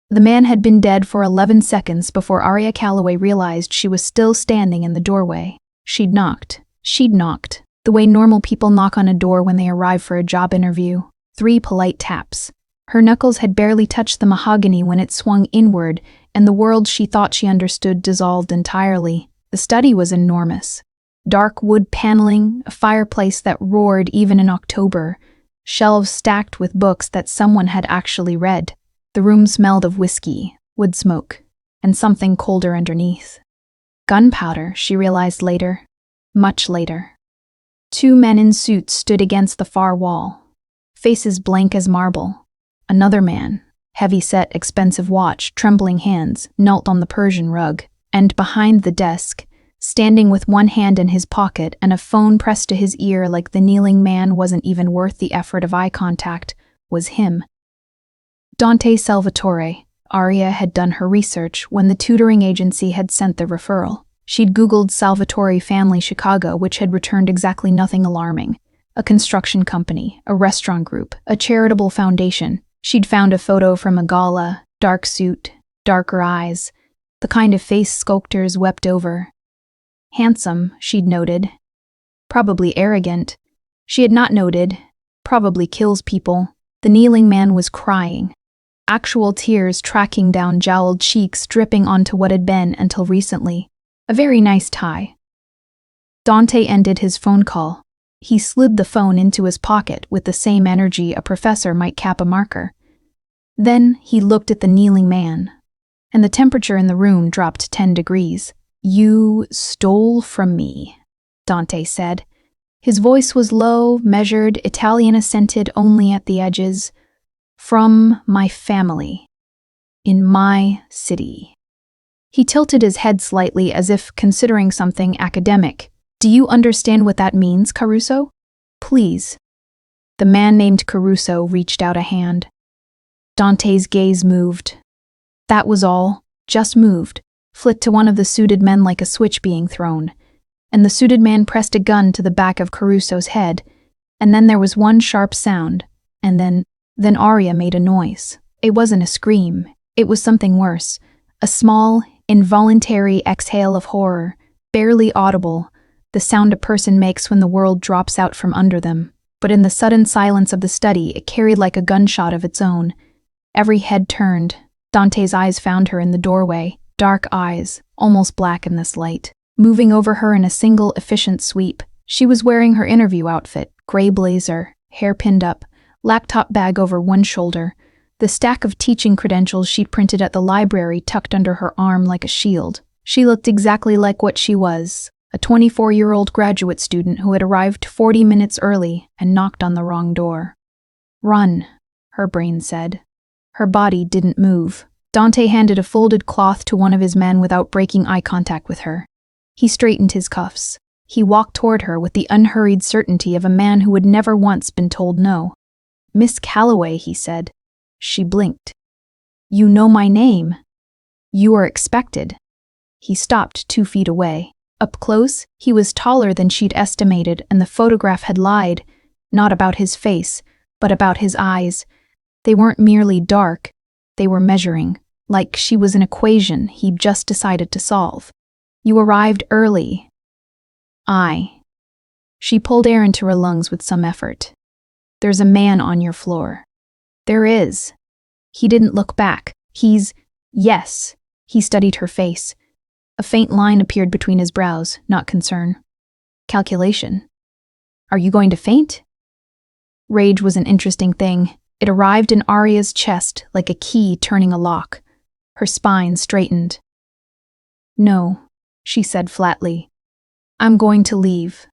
The man had been dead for 11 seconds before Arya Calloway realized she was still standing in the doorway. She'd knocked. The way normal people knock on a door when they arrive for a job interview. 3 polite taps. Her knuckles had barely touched the mahogany when it swung inward, and the world she thought she understood dissolved entirely. The study was enormous. Dark wood paneling, a fireplace that roared even in October, shelves stacked with books that someone had actually read. The room smelled of whiskey, wood smoke, and something colder underneath. Gunpowder, she realized later. Much later. 2 men in suits stood against the far wall, faces blank as marble. Another man, heavy-set, expensive watch, trembling hands, knelt on the Persian rug, and behind the desk, standing with one hand in his pocket and a phone pressed to his ear like the kneeling man wasn't even worth the effort of eye contact, was him. Dante Salvatore. Arya had done her research when the tutoring agency had sent the referral. She'd Googled Salvatore Family Chicago, which had returned exactly nothing alarming. A construction company, a restaurant group, a charitable foundation. She'd found a photo from a gala, dark suit, darker eyes, the kind of face sculptors wept over. Handsome, she'd noted. Probably arrogant. She had not noted. Probably kills people. The kneeling man was crying. Actual tears tracking down jowled cheeks, dripping onto what had been, until recently, a very nice tie. Dante ended his phone call. He slid the phone into his pocket with the same energy a professor might cap a marker. Then he looked at the kneeling man, and the temperature in the room dropped 10 degrees. "You stole from me," Dante said. His voice was low, measured, Italian-accented only at the edges. "From my family. In my city." He tilted his head slightly as if considering something academic. "Do you understand what that means, Caruso? Please." The man named Caruso reached out a hand. Dante's gaze moved. That was all, just moved, flicked to one of the suited men like a switch being thrown. And the suited man pressed a gun to the back of Caruso's head, and then there was one sharp sound, and then Arya made a noise. It wasn't a scream, it was something worse. A small, involuntary exhale of horror, barely audible, the sound a person makes when the world drops out from under them. But in the sudden silence of the study, it carried like a gunshot of its own. Every head turned. Dante's eyes found her in the doorway, dark eyes, almost black in this light, moving over her in a single efficient sweep. She was wearing her interview outfit, gray blazer, hair pinned up, laptop bag over one shoulder, the stack of teaching credentials she'd printed at the library tucked under her arm like a shield. She looked exactly like what she was, a 24-year-old graduate student who had arrived 40 minutes early and knocked on the wrong door. "Run," her brain said. Her body didn't move. Dante handed a folded cloth to one of his men without breaking eye contact with her. He straightened his cuffs. He walked toward her with the unhurried certainty of a man who had never once been told no. "Miss Calloway," he said. She blinked. "You know my name. You are expected." He stopped 2 feet away. Up close, he was taller than she'd estimated, and the photograph had lied, not about his face, but about his eyes. They weren't merely dark, they were measuring, like she was an equation he'd just decided to solve. "You arrived early." She pulled air into her lungs with some effort. "There's a man on your floor." "There is." He didn't look back. Yes. He studied her face. A faint line appeared between his brows, not concern. "Calculation. Are you going to faint?" Rage was an interesting thing. It arrived in Arya's chest like a key turning a lock. Her spine straightened. "No," she said flatly. "I'm going to leave."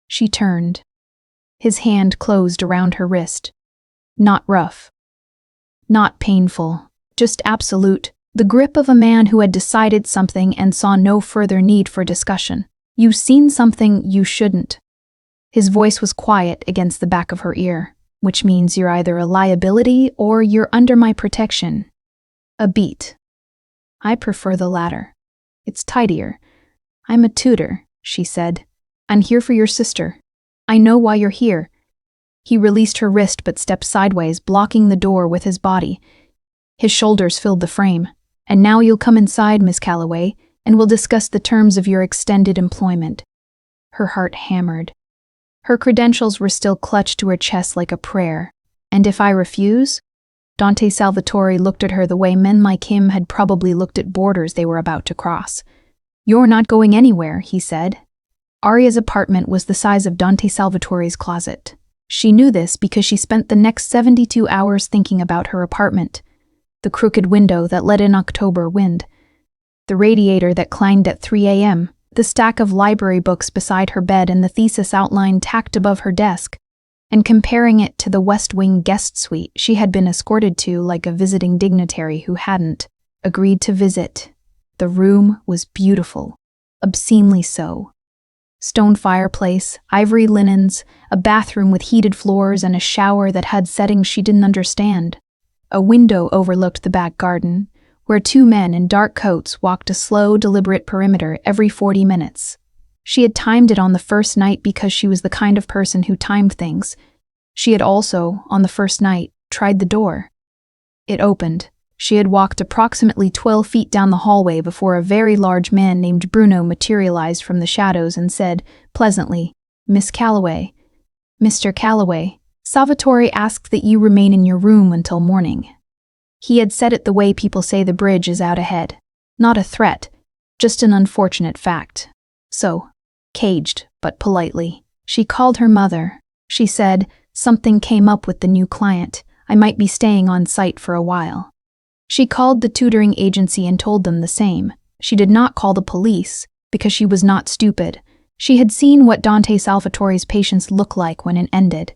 She turned. His hand closed around her wrist. Not rough. Not painful. Just absolute. The grip of a man who had decided something and saw no further need for discussion. "You've seen something you shouldn't." His voice was quiet against the back of her ear, which means you're either a liability or you're under my protection. A beat. "I prefer the latter. It's tidier. I'm a tutor," she said. "I'm here for your sister. I know why you're here." He released her wrist but stepped sideways, blocking the door with his body. His shoulders filled the frame. "And now you'll come inside, Miss Calloway, and we'll discuss the terms of your extended employment." Her heart hammered. Her credentials were still clutched to her chest like a prayer. "And if I refuse?" Dante Salvatore looked at her the way men like him had probably looked at borders they were about to cross. "You're not going anywhere," he said. Arya's apartment was the size of Dante Salvatore's closet. She knew this because she spent the next 72 hours thinking about her apartment. The crooked window that let in October wind. The radiator that clanged at 3 a.m., the stack of library books beside her bed and the thesis outline tacked above her desk, and comparing it to the West Wing guest suite she had been escorted to like a visiting dignitary who hadn't agreed to visit. The room was beautiful, obscenely so. Stone fireplace, ivory linens, a bathroom with heated floors and a shower that had settings she didn't understand. A window overlooked the back garden, where two men in dark coats walked a slow, deliberate perimeter every 40 minutes. She had timed it on the first night because she was the kind of person who timed things. She had also, on the first night, tried the door. It opened. She had walked approximately 12 feet down the hallway before a very large man named Bruno materialized from the shadows and said, pleasantly, "Miss Calloway." "Mr. Calloway, Salvatore asked that you remain in your room until morning." He had said it the way people say the bridge is out ahead. Not a threat, just an unfortunate fact. So, caged, but politely, she called her mother. She said, "Something came up with the new client. I might be staying on site for a while." She called the tutoring agency and told them the same. She did not call the police, because she was not stupid. She had seen what Dante Salvatore's patients looked like when it ended.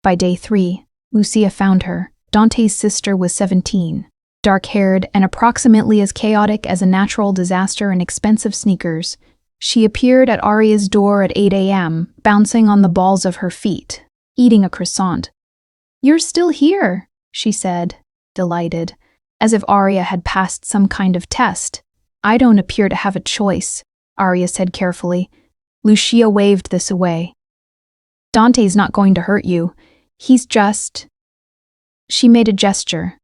By day 3, Lucia found her. Dante's sister was 17, dark-haired and approximately as chaotic as a natural disaster in expensive sneakers. She appeared at Arya's door at 8 a.m., bouncing on the balls of her feet, eating a croissant. "You're still here," she said, delighted, as if Arya had passed some kind of test. "I don't appear to have a choice," Arya said carefully. Lucia waved this away. "Dante's not going to hurt you. He's just..." She made a gesture.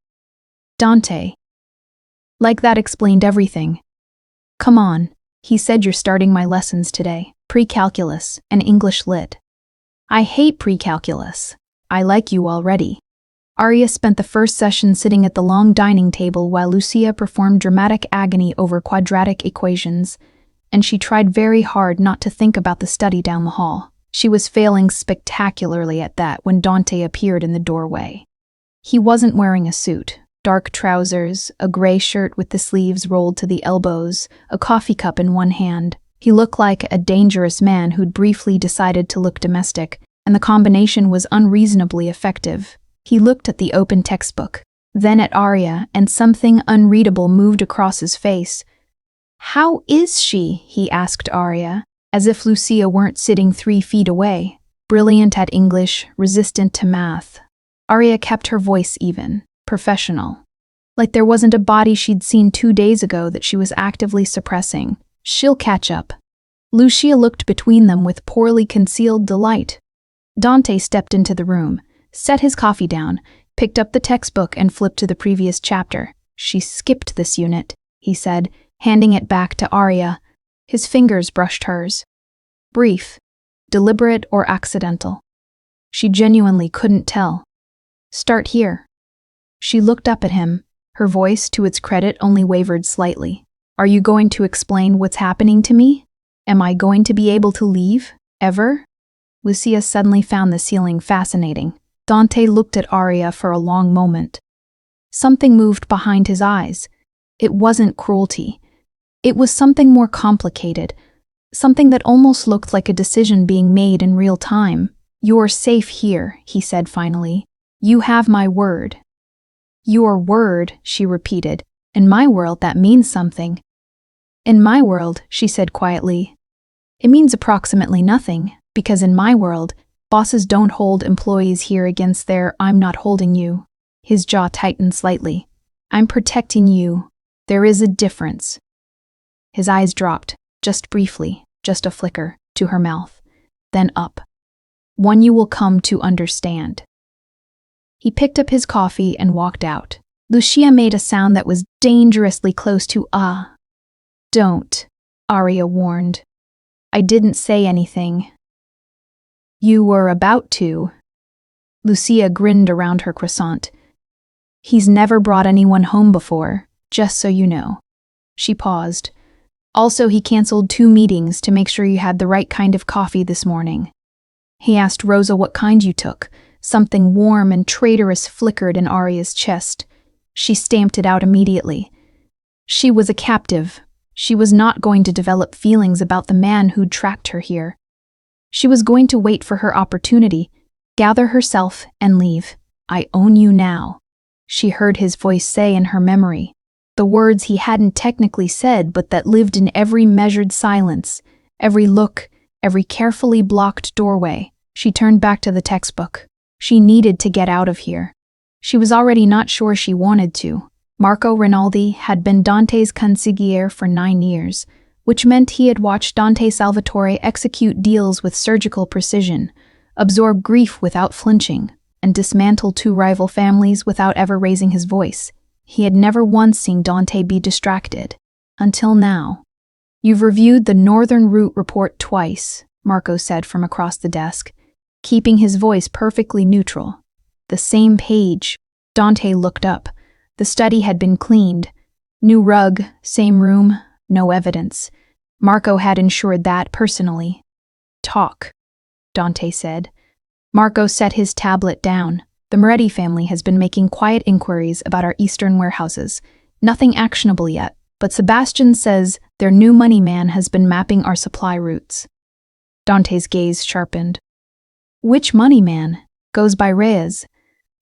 "Dante." Like that explained everything. "Come on," he said, "you're starting my lessons today. Pre-calculus and English lit." "I hate pre-calculus. I like you already." Arya spent the first session sitting at the long dining table while Lucia performed dramatic agony over quadratic equations, and she tried very hard not to think about the study down the hall. She was failing spectacularly at that when Dante appeared in the doorway. He wasn't wearing a suit. Dark trousers, a gray shirt with the sleeves rolled to the elbows, a coffee cup in one hand. He looked like a dangerous man who'd briefly decided to look domestic, and the combination was unreasonably effective. He looked at the open textbook, then at Arya, and something unreadable moved across his face. "How is she?" he asked Arya, as if Lucia weren't sitting 3 feet away. "Brilliant at English, resistant to math." Arya kept her voice even, professional. Like there wasn't a body she'd seen 2 days ago that she was actively suppressing. "She'll catch up." Lucia looked between them with poorly concealed delight. Dante stepped into the room, set his coffee down, picked up the textbook and flipped to the previous chapter. "She skipped this unit," he said, handing it back to Arya. His fingers brushed hers. Brief, deliberate or accidental. She genuinely couldn't tell. "Start here." She looked up at him. Her voice, to its credit, only wavered slightly. "Are you going to explain what's happening to me? Am I going to be able to leave? Ever?" Lucia suddenly found the ceiling fascinating. Dante looked at Arya for a long moment. Something moved behind his eyes. It wasn't cruelty. It was something more complicated, something that almost looked like a decision being made in real time. "You're safe here," he said finally. "You have my word." "Your word," she repeated. "In my world, that means something." "In my world," she said quietly, "it means approximately nothing, because in my world, bosses don't hold employees here against their 'I'm not holding you.'" His jaw tightened slightly. "I'm protecting you. There is a difference." His eyes dropped, just briefly, just a flicker, to her mouth, then up. "One you will come to understand." He picked up his coffee and walked out. Lucia made a sound that was dangerously close to ah. Don't, Arya warned. I didn't say anything. You were about to. Lucia grinned around her croissant. He's never brought anyone home before, just so you know. She paused. Also, he canceled 2 meetings to make sure you had the right kind of coffee this morning. He asked Rosa what kind you took. Something warm and traitorous flickered in Arya's chest. She stamped it out immediately. She was a captive. She was not going to develop feelings about the man who'd tracked her here. She was going to wait for her opportunity, gather herself, and leave. I own you now, she heard his voice say in her memory. The words he hadn't technically said, but that lived in every measured silence, every look, every carefully blocked doorway. She turned back to the textbook. She needed to get out of here. She was already not sure she wanted to. Marco Rinaldi had been Dante's consigliere for 9 years, which meant he had watched Dante Salvatore execute deals with surgical precision, absorb grief without flinching, and dismantle 2 rival families without ever raising his voice. He had never once seen Dante be distracted. Until now. You've reviewed the Northern Route report twice, Marco said from across the desk, keeping his voice perfectly neutral. The same page. Dante looked up. The study had been cleaned. New rug, same room, no evidence. Marco had ensured that personally. Talk, Dante said. Marco set his tablet down. The Moretti family has been making quiet inquiries about our eastern warehouses. Nothing actionable yet, but Sebastian says their new money man has been mapping our supply routes. Dante's gaze sharpened. Which money man? Goes by Reyes.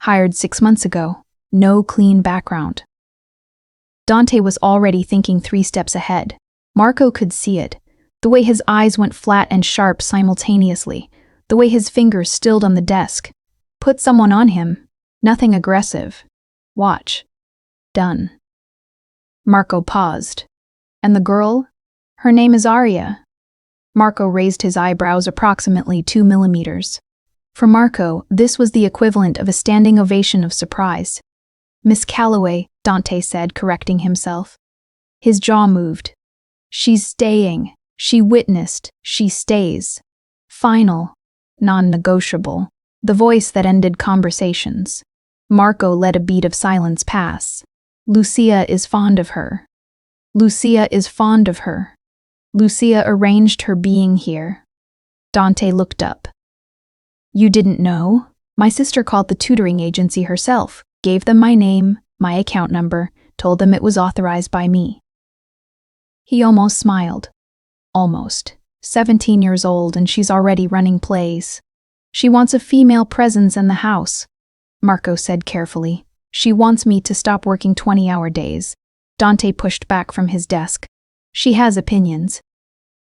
Hired 6 months ago. No clean background. Dante was already thinking 3 steps ahead. Marco could see it. The way his eyes went flat and sharp simultaneously. The way his fingers stilled on the desk. Put someone on him. Nothing aggressive. Watch. Done. Marco paused. And the girl? Her name is Arya. Marco raised his eyebrows approximately 2 millimeters. For Marco, this was the equivalent of a standing ovation of surprise. Miss Calloway, Dante said, correcting himself. His jaw moved. She's staying. She witnessed. She stays. Final. Non-negotiable. The voice that ended conversations. Marco let a beat of silence pass. Lucia is fond of her. Lucia is fond of her. Lucia arranged her being here. Dante looked up. You didn't know? My sister called the tutoring agency herself, gave them my name, my account number, told them it was authorized by me. He almost smiled. Almost. 17 years old and she's already running plays. She wants a female presence in the house, Marco said carefully. She wants me to stop working 20-hour days. Dante pushed back from his desk. She has opinions.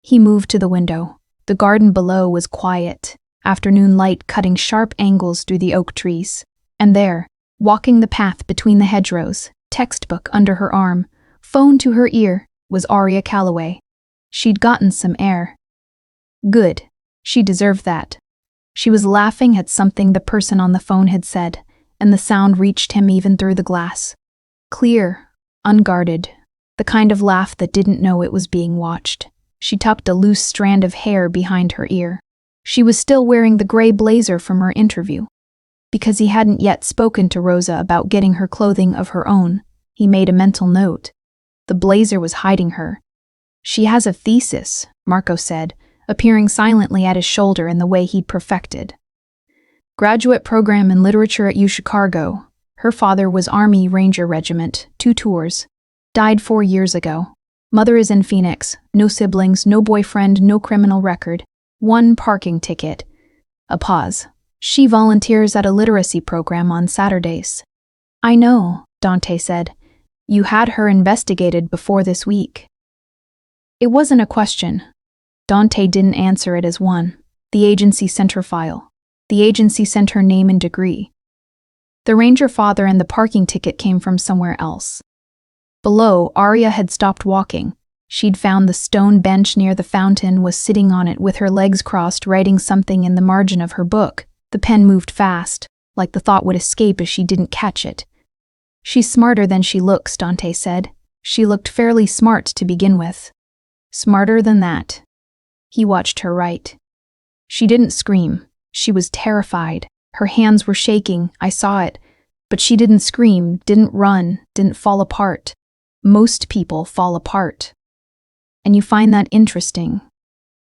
He moved to the window. The garden below was quiet, afternoon light cutting sharp angles through the oak trees. And there, walking the path between the hedgerows, textbook under her arm, phone to her ear, was Arya Calloway. She'd gotten some air. Good. She deserved that. She was laughing at something the person on the phone had said, and the sound reached him even through the glass. Clear, unguarded, the kind of laugh that didn't know it was being watched. She tucked a loose strand of hair behind her ear. She was still wearing the gray blazer from her interview. Because he hadn't yet spoken to Rosa about getting her clothing of her own, he made a mental note. The blazer was hiding her. She has a thesis, Marco said, appearing silently at his shoulder in the way he'd perfected. Graduate program in literature at UChicago. Her father was Army Ranger Regiment, 2 tours. Died 4 years ago. Mother is in Phoenix. No siblings, no boyfriend, no criminal record. 1 parking ticket. A pause. She volunteers at a literacy program on Saturdays. I know, Dante said. You had her investigated before this week. It wasn't a question. Dante didn't answer it as one. The agency sent her file. The agency sent her name and degree. The ranger father and the parking ticket came from somewhere else. Below, Arya had stopped walking. She'd found the stone bench near the fountain, was sitting on it with her legs crossed, writing something in the margin of her book. The pen moved fast, like the thought would escape if she didn't catch it. She's smarter than she looks, Dante said. She looked fairly smart to begin with. Smarter than that. He watched her write. She didn't scream. She was terrified. Her hands were shaking, I saw it. But she didn't scream, didn't run, didn't fall apart. Most people fall apart. And you find that interesting.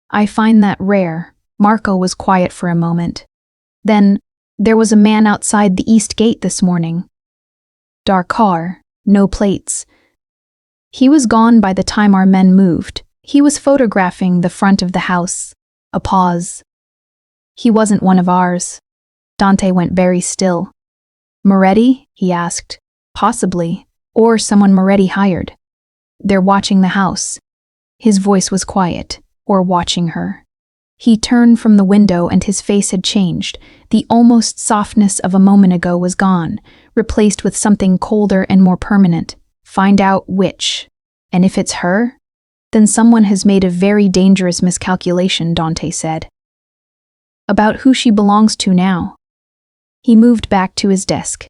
I find that rare. Marco was quiet for a moment. Then, there was a man outside the east gate this morning. Dark car, no plates. He was gone by the time our men moved. He was photographing the front of the house. A pause. He wasn't one of ours. Dante went very still. Moretti? He asked. Possibly. Or someone Moretti hired. They're watching the house. His voice was quiet. Or watching her. He turned from the window and his face had changed. The almost softness of a moment ago was gone, replaced with something colder and more permanent. Find out which. And if it's her, then someone has made a very dangerous miscalculation, Dante said. About who she belongs to now. He moved back to his desk.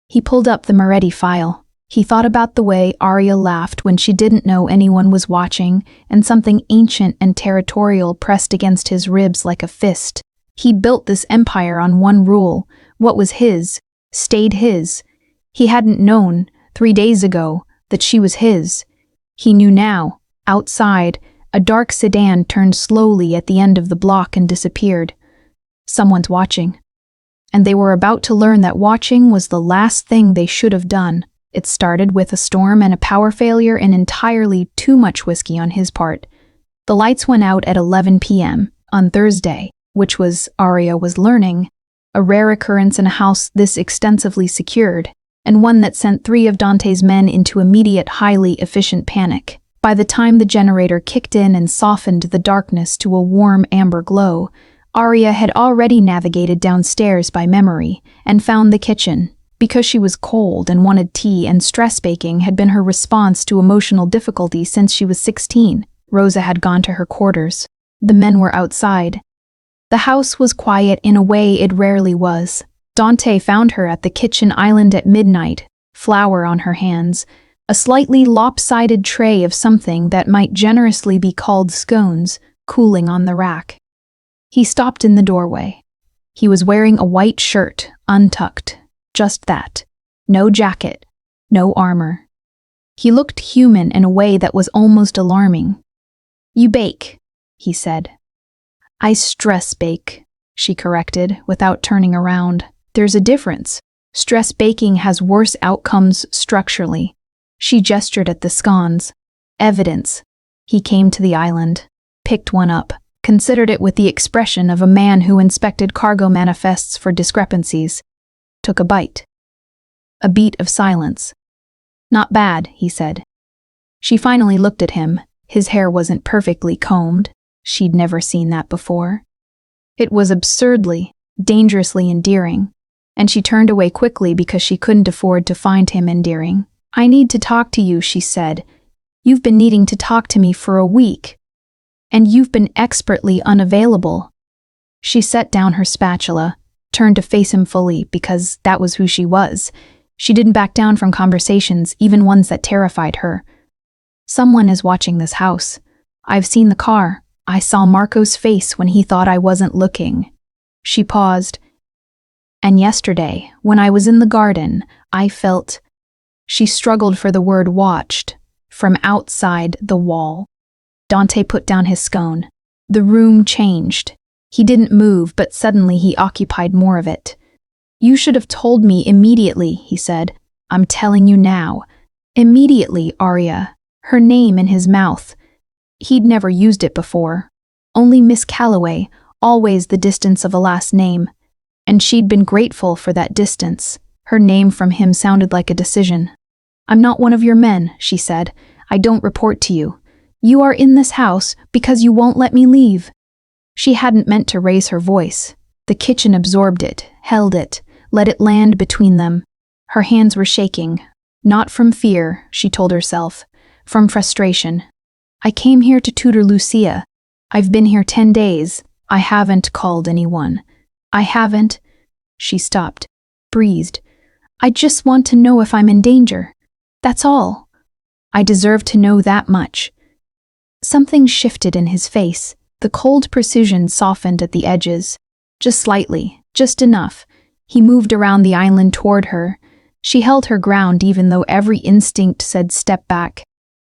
He pulled up the Moretti file. He thought about the way Arya laughed when she didn't know anyone was watching, and something ancient and territorial pressed against his ribs like a fist. He'd built this empire on one rule. What was his, stayed his. He hadn't known, 3 days ago, that she was his. He knew now. Outside, a dark sedan turned slowly at the end of the block and disappeared. Someone's watching. And they were about to learn that watching was the last thing they should have done. It started with a storm and a power failure and entirely too much whiskey on his part. The lights went out at 11 p.m. on Thursday, which was, Arya was learning, a rare occurrence in a house this extensively secured, and one that sent 3 of Dante's men into immediate, highly efficient panic. By the time the generator kicked in and softened the darkness to a warm amber glow, Arya had already navigated downstairs by memory and found the kitchen. Because she was cold and wanted tea, and stress baking had been her response to emotional difficulty since she was 16. Rosa had gone to her quarters. The men were outside. The house was quiet in a way it rarely was. Dante found her at the kitchen island at midnight, flour on her hands, a slightly lopsided tray of something that might generously be called scones, cooling on the rack. He stopped in the doorway. He was wearing a white shirt, untucked. Just that. No jacket. No armor. He looked human in a way that was almost alarming. "You bake," he said. "I stress bake," she corrected, without turning around. "There's a difference. Stress baking has worse outcomes structurally." She gestured at the scones. "Evidence." He came to the island, picked one up, considered it with the expression of a man who inspected cargo manifests for discrepancies. Took a bite. A beat of silence. "Not bad," he said. She finally looked at him. His hair wasn't perfectly combed. She'd never seen that before. It was absurdly, dangerously endearing, and she turned away quickly because she couldn't afford to find him endearing. "I need to talk to you," she said. "You've been needing to talk to me for a week. And you've been expertly unavailable." She set down her spatula, turned to face him fully because that was who she was. She didn't back down from conversations, even ones that terrified her. "Someone is watching this house. I've seen the car. I saw Marco's face when he thought I wasn't looking." She paused. "And yesterday, when I was in the garden, I felt..." She struggled for the word watched, from outside the wall. Dante put down his scone. The room changed. He didn't move, but suddenly he occupied more of it. "You should have told me immediately," he said. "I'm telling you now. Immediately, Arya." Her name in his mouth. He'd never used it before. Only Miss Calloway, always the distance of a last name. And she'd been grateful for that distance. Her name from him sounded like a decision. "I'm not one of your men," she said. "I don't report to you. You are in this house because you won't let me leave." She hadn't meant to raise her voice. The kitchen absorbed it, held it, let it land between them. Her hands were shaking. Not from fear, she told herself. From frustration. "I came here to tutor Lucia. I've been here 10 days. I haven't called anyone. I haven't..." She stopped, breathed. I just want to know if I'm in danger. That's all. I deserve to know that much. Something shifted in his face. The cold precision softened at the edges. Just slightly, just enough. He moved around the island toward her. She held her ground even though every instinct said step back.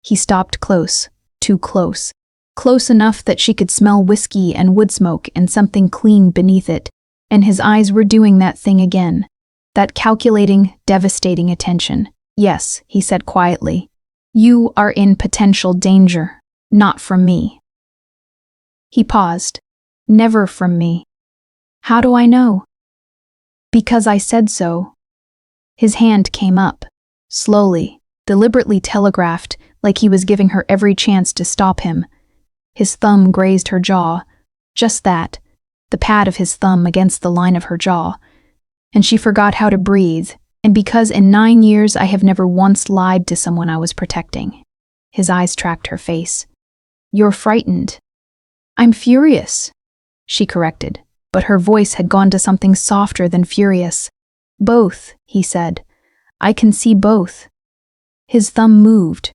He stopped close, too close. Close enough that she could smell whiskey and wood smoke and something clean beneath it, and his eyes were doing that thing again. That calculating, devastating attention. Yes, he said quietly. You are in potential danger, not from me. He paused. Never from me. How do I know? Because I said so. His hand came up, slowly, deliberately telegraphed, like he was giving her every chance to stop him. His thumb grazed her jaw, just that, the pad of his thumb against the line of her jaw. And she forgot how to breathe, and because in 9 years I have never once lied to someone I was protecting. His eyes tracked her face. You're frightened. I'm furious, she corrected, but her voice had gone to something softer than furious. Both, he said. I can see both. His thumb moved.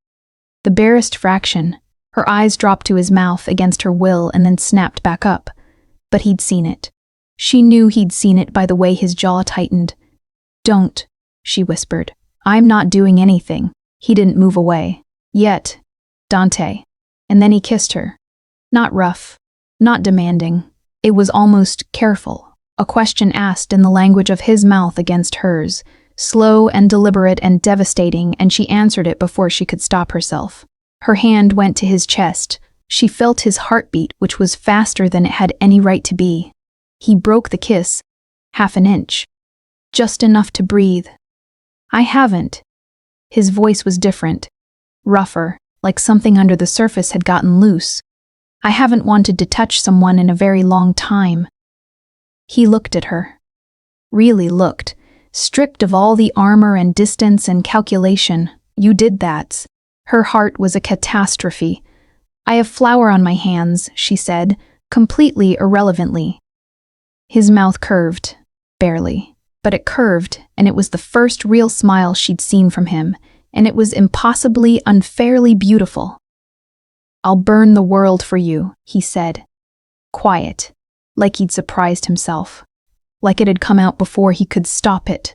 The barest fraction. Her eyes dropped to his mouth against her will and then snapped back up. But he'd seen it. She knew he'd seen it by the way his jaw tightened. Don't, she whispered. I'm not doing anything. He didn't move away. Yet. Dante. And then he kissed her. Not rough. Not demanding. It was almost careful. A question asked in the language of his mouth against hers, slow and deliberate and devastating, and she answered it before she could stop herself. Her hand went to his chest. She felt his heartbeat, which was faster than it had any right to be. He broke the kiss, 1/2 inch. Just enough to breathe. I haven't. His voice was different, rougher, like something under the surface had gotten loose. I haven't wanted to touch someone in a very long time. He looked at her. Really looked, stripped of all the armor and distance and calculation. You did that. Her heart was a catastrophe. I have flour on my hands, she said, completely irrelevantly. His mouth curved, barely, but it curved, and it was the first real smile she'd seen from him, and it was impossibly, unfairly beautiful. I'll burn the world for you, he said. Quiet, like he'd surprised himself, like it had come out before he could stop it.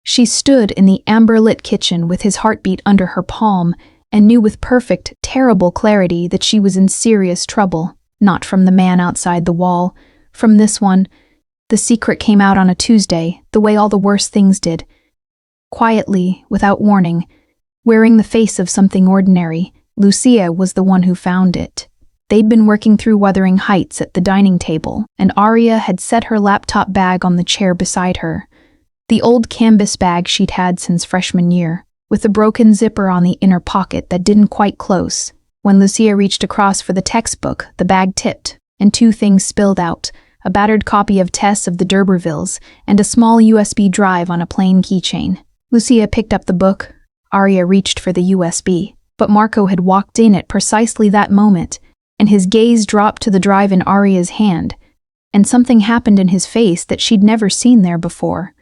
She stood in the amber-lit kitchen with his heartbeat under her palm and knew with perfect, terrible clarity that she was in serious trouble, not from the man outside the wall, from this one. The secret came out on a Tuesday, the way all the worst things did. Quietly, without warning, wearing the face of something ordinary, Lucia was the one who found it. They'd been working through Wuthering Heights at the dining table, and Arya had set her laptop bag on the chair beside her. The old canvas bag she'd had since freshman year, with the broken zipper on the inner pocket that didn't quite close. When Lucia reached across for the textbook, the bag tipped, and 2 things spilled out, a battered copy of Tess of the D'Urbervilles, and a small USB drive on a plain keychain. Lucia picked up the book. Arya reached for the USB, but Marco had walked in at precisely that moment, and his gaze dropped to the drive in Arya's hand, and something happened in his face that she'd never seen there before.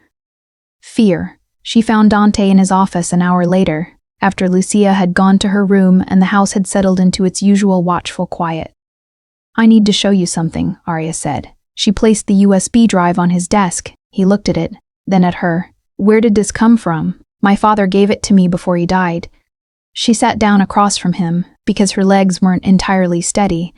Fear. She found Dante in his office an hour later, after Lucia had gone to her room and the house had settled into its usual watchful quiet. I need to show you something, Arya said. She placed the USB drive on his desk. He looked at it, then at her. Where did this come from? My father gave it to me before he died. She sat down across from him, because her legs weren't entirely steady.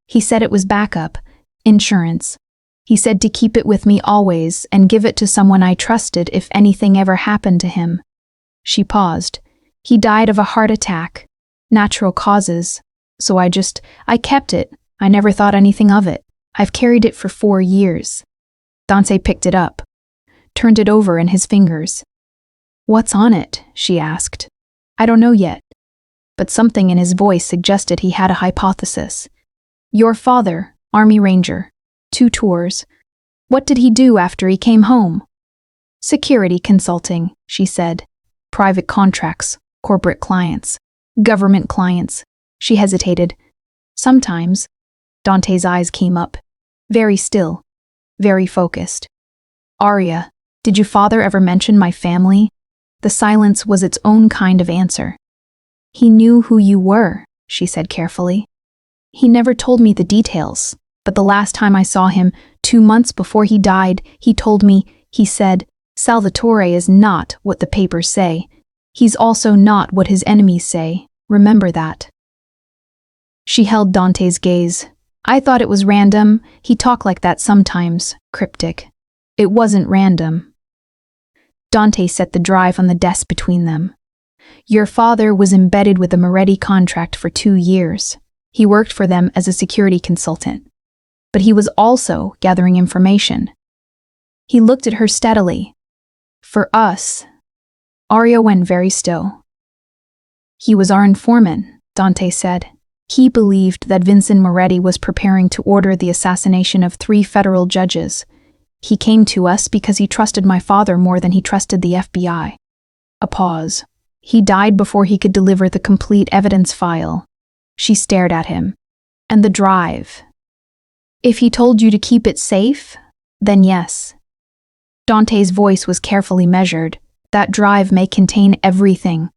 He said it was backup, insurance. He said to keep it with me always and give it to someone I trusted if anything ever happened to him. She paused. He died of a heart attack. Natural causes. So I kept it. I never thought anything of it. I've carried it for 4 years. Dante picked it up, turned it over in his fingers. What's on it? She asked. I don't know yet. But something in his voice suggested he had a hypothesis. Your father, Army Ranger. 2 tours. What did he do after he came home? Security consulting, she said. Private contracts, corporate clients, government clients. She hesitated. Sometimes. Dante's eyes came up. Very still. Very focused. Arya, Did your father ever mention my family? The silence was its own kind of answer. He knew who you were, she said carefully. He never told me the details, but the last time I saw him, 2 months before he died, he told me, he said, Salvatore is not what the papers say. He's also not what his enemies say. Remember that. She held Dante's gaze. I thought it was random. He talked like that sometimes, cryptic. It wasn't random. Dante set the drive on the desk between them. Your father was embedded with the Moretti contract for 2 years. He worked for them as a security consultant. But he was also gathering information. He looked at her steadily. For us. Arya went very still. He was our informant, Dante said. He believed that Vincent Moretti was preparing to order the assassination of 3 federal judges. He came to us because he trusted my father more than he trusted the FBI. A pause. He died before he could deliver the complete evidence file. She stared at him. And the drive. If he told you to keep it safe, then yes. Dante's voice was carefully measured. That drive may contain everything.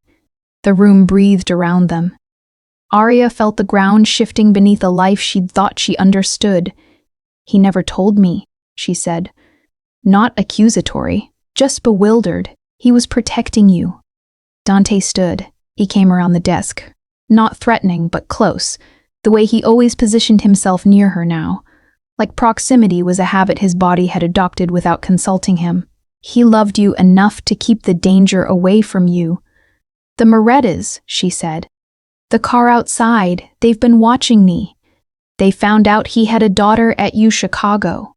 The room breathed around them. Arya felt the ground shifting beneath a life she'd thought she understood. He never told me, she said. Not accusatory, just bewildered. He was protecting you. Dante stood. He came around the desk. Not threatening, but close, the way he always positioned himself near her now. Like proximity was a habit his body had adopted without consulting him. He loved you enough to keep the danger away from you. The Morettis, she said. The car outside, they've been watching me. They found out he had a daughter at U Chicago.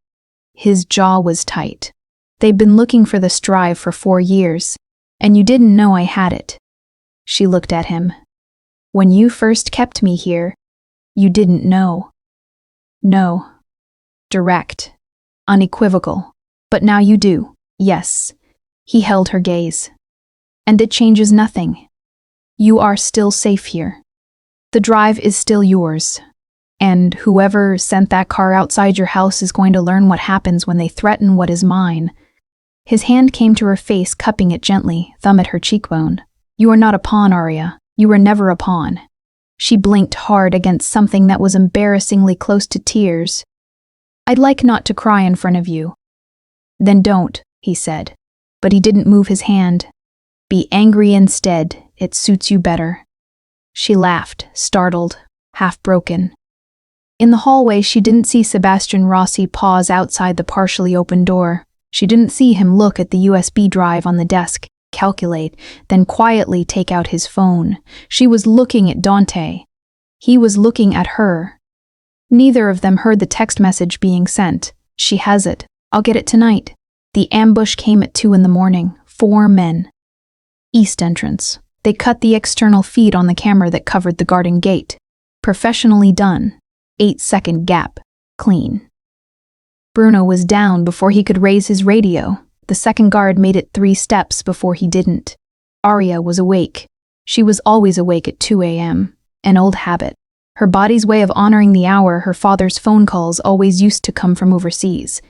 His jaw was tight. They'd been looking for this drive for 4 years, and you didn't know I had it. She looked at him. When you first kept me here, you didn't know. No. Direct. Unequivocal. But now you do. Yes. He held her gaze. And it changes nothing. You are still safe here. The drive is still yours. And whoever sent that car outside your house is going to learn what happens when they threaten what is mine. His hand came to her face, cupping it gently, thumb at her cheekbone. You are not a pawn, Arya. You were never a pawn. She blinked hard against something that was embarrassingly close to tears. I'd like not to cry in front of you. Then don't, he said. But he didn't move his hand. Be angry instead. It suits you better. She laughed, startled, half broken. In the hallway, she didn't see Sebastian Rossi pause outside the partially open door. She didn't see him look at the USB drive on the desk, calculate, then quietly take out his phone. She was looking at Dante. He was looking at her. Neither of them heard the text message being sent. She has it. I'll get it tonight. The ambush came at 2 a.m. 4 men. East entrance. They cut the external feed on the camera that covered the garden gate. Professionally done. 8-second gap. Clean. Bruno was down before he could raise his radio. The second guard made it 3 steps before he didn't. Arya was awake. She was always awake at 2 a.m. An old habit. Her body's way of honoring the hour her father's phone calls always used to come from overseas.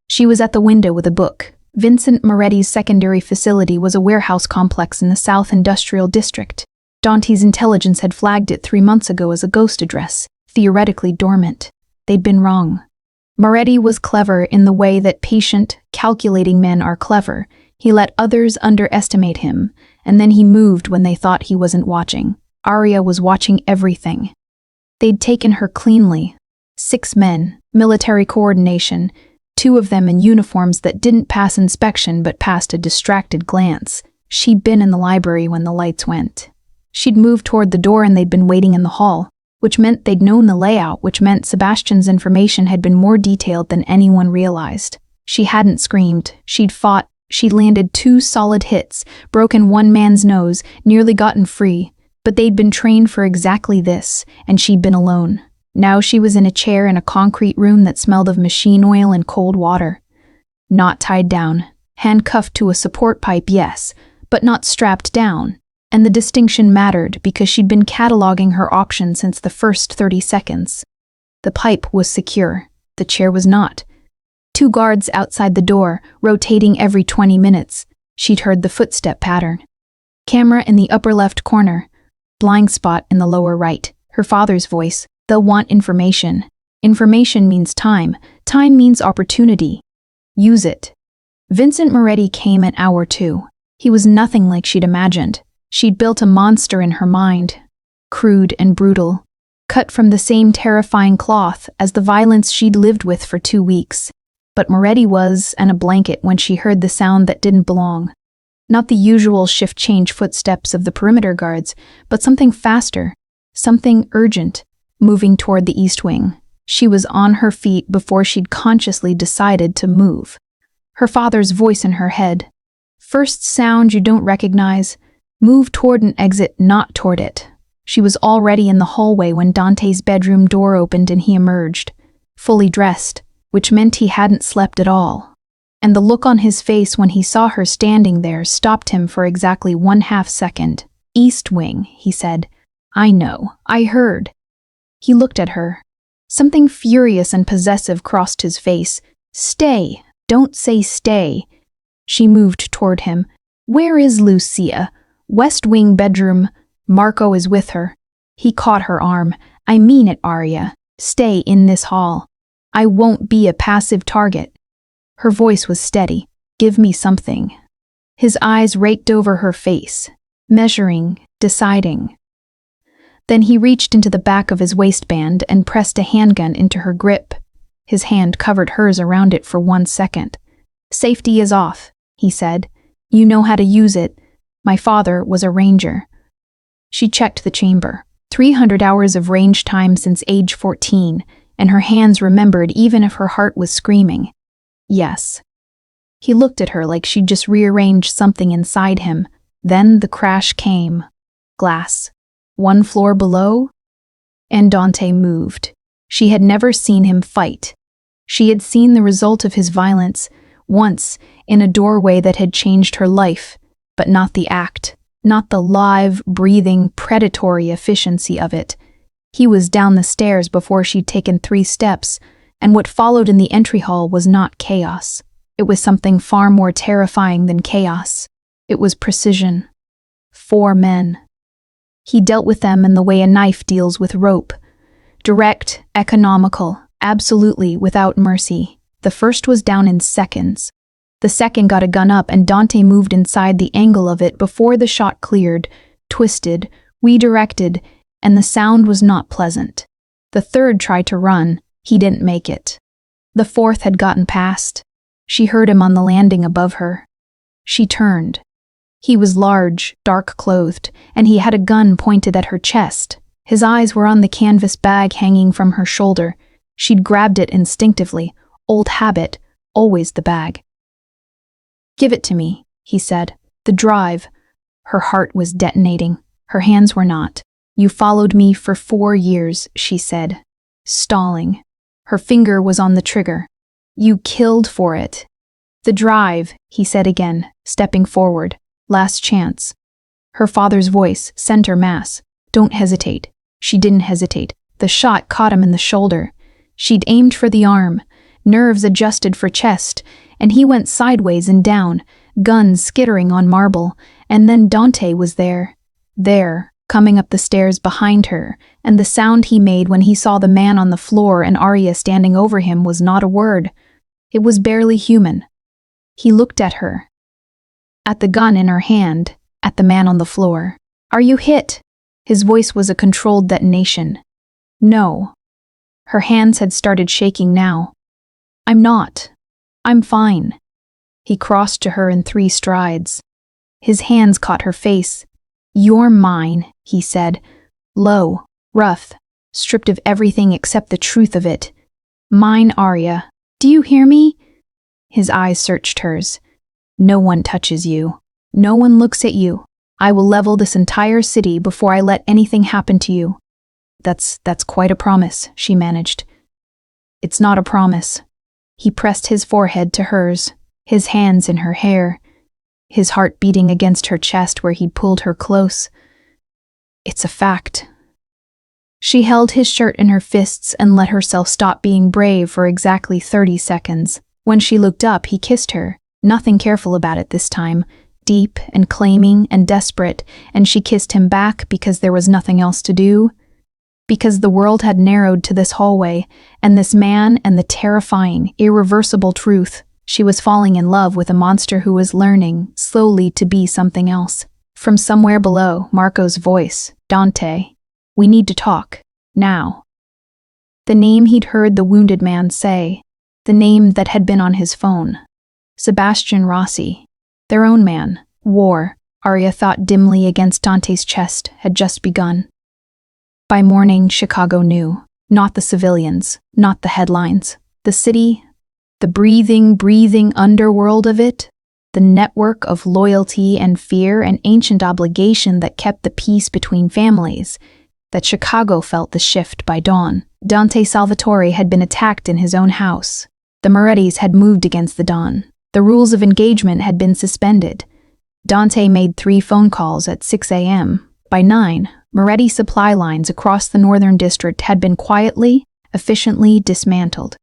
She was at the window with a book. Vincent Moretti's secondary facility was a warehouse complex in the South Industrial District. Dante's intelligence had flagged it 3 months ago as a ghost address, theoretically dormant. They'd been wrong. Moretti was clever in the way that patient, calculating men are clever. He let others underestimate him, and then he moved when they thought he wasn't watching. Arya was watching everything. They'd taken her cleanly. 6 men, military coordination, 2 of them in uniforms that didn't pass inspection but passed a distracted glance. She'd been in the library when the lights went. She'd moved toward the door and they'd been waiting in the hall, which meant they'd known the layout, which meant Sebastian's information had been more detailed than anyone realized. She hadn't screamed. She'd fought. She'd landed 2 solid hits, broken 1 man's nose, nearly gotten free. But they'd been trained for exactly this, and she'd been alone. Now she was in a chair in a concrete room that smelled of machine oil and cold water. Not tied down. Handcuffed to a support pipe, yes, but not strapped down. And the distinction mattered because she'd been cataloging her option since the first 30 seconds. The pipe was secure. The chair was not. 2 guards outside the door, rotating every 20 minutes. She'd heard the footstep pattern. Camera in the upper left corner. Blind spot in the lower right. Her father's voice. They'll want information. Information means time. Time means opportunity. Use it. Vincent Moretti came at hour 2. He was nothing like she'd imagined. She'd built a monster in her mind. Crude and brutal. Cut from the same terrifying cloth as the violence she'd lived with for 2 weeks. But Moretti was a blanket when she heard the sound that didn't belong. Not the usual shift-change footsteps of the perimeter guards, but something faster, something urgent, moving toward the east wing. She was on her feet before she'd consciously decided to move. Her father's voice in her head. First sound you don't recognize, move toward an exit, not toward it. She was already in the hallway when Dante's bedroom door opened and he emerged, fully dressed, which meant he hadn't slept at all. And the look on his face when he saw her standing there stopped him for exactly 1/2 second. East wing, he said. I know, I heard. He looked at her. Something furious and possessive crossed his face. Stay, don't say stay. She moved toward him. Where is Lucia? West wing bedroom. Marco is with her. He caught her arm. I mean it, Arya. Stay in this hall. I won't be a passive target. Her voice was steady. Give me something. His eyes raked over her face, measuring, deciding. Then he reached into the back of his waistband and pressed a handgun into her grip. His hand covered hers around it for 1 second. Safety is off, he said. You know how to use it. My father was a ranger. She checked the chamber. 300 hours of range time since age 14, and her hands remembered even if her heart was screaming. Yes. He looked at her like she'd just rearranged something inside him. Then the crash came. Glass. 1 floor below? And Dante moved. She had never seen him fight. She had seen the result of his violence, once, in a doorway that had changed her life, but not the act, not the live, breathing, predatory efficiency of it. He was down the stairs before she'd taken 3 steps, and what followed in the entry hall was not chaos. It was something far more terrifying than chaos. It was precision. 4 men. He dealt with them in the way a knife deals with rope. Direct, economical, absolutely without mercy. The first was down in seconds. The second got a gun up and Dante moved inside the angle of it before the shot cleared, twisted, redirected, and the sound was not pleasant. The third tried to run. He didn't make it. The fourth had gotten past. She heard him on the landing above her. She turned. He was large, dark-clothed, and he had a gun pointed at her chest. His eyes were on the canvas bag hanging from her shoulder. She'd grabbed it instinctively. Old habit, always the bag. Give it to me, he said. The drive. Her heart was detonating. Her hands were not. You followed me for 4 years, she said, stalling. Her finger was on the trigger. You killed for it. The drive, he said again, stepping forward. Last chance. Her father's voice, center mass. Don't hesitate. She didn't hesitate. The shot caught him in the shoulder. She'd aimed for the arm. Nerves adjusted for chest, and he went sideways and down, guns skittering on marble, and then Dante was there. There, coming up the stairs behind her, and the sound he made when he saw the man on the floor and Arya standing over him was not a word. It was barely human. He looked at her. At the gun in her hand, at the man on the floor. Are you hit? His voice was a controlled detonation. No. Her hands had started shaking now. I'm not. I'm fine. He crossed to her in 3 strides. His hands caught her face. You're mine, he said, low, rough, stripped of everything except the truth of it. Mine, Arya. Do you hear me? His eyes searched hers. No one touches you. No one looks at you. I will level this entire city before I let anything happen to you. That's quite a promise, she managed. It's not a promise. He pressed his forehead to hers, his hands in her hair, his heart beating against her chest where he'd pulled her close. It's a fact. She held his shirt in her fists and let herself stop being brave for exactly 30 seconds. When she looked up, he kissed her, nothing careful about it this time, deep and claiming and desperate, and she kissed him back because there was nothing else to do. Because the world had narrowed to this hallway, and this man and the terrifying, irreversible truth. She was falling in love with a monster who was learning, slowly, to be something else. From somewhere below, Marco's voice, "Dante, we need to talk, now." The name he'd heard the wounded man say, the name that had been on his phone. Sebastian Rossi, their own man. War, Arya thought dimly against Dante's chest, had just begun. By morning, Chicago knew. Not the civilians, not the headlines. The city, the breathing underworld of it, the network of loyalty and fear and ancient obligation that kept the peace between families. That Chicago felt the shift by dawn. Dante Salvatore had been attacked in his own house. The Morettis had moved against the Don. The rules of engagement had been suspended. Dante made 3 phone calls at 6 a.m. By 9, Moretti supply lines across the northern district had been quietly, efficiently dismantled.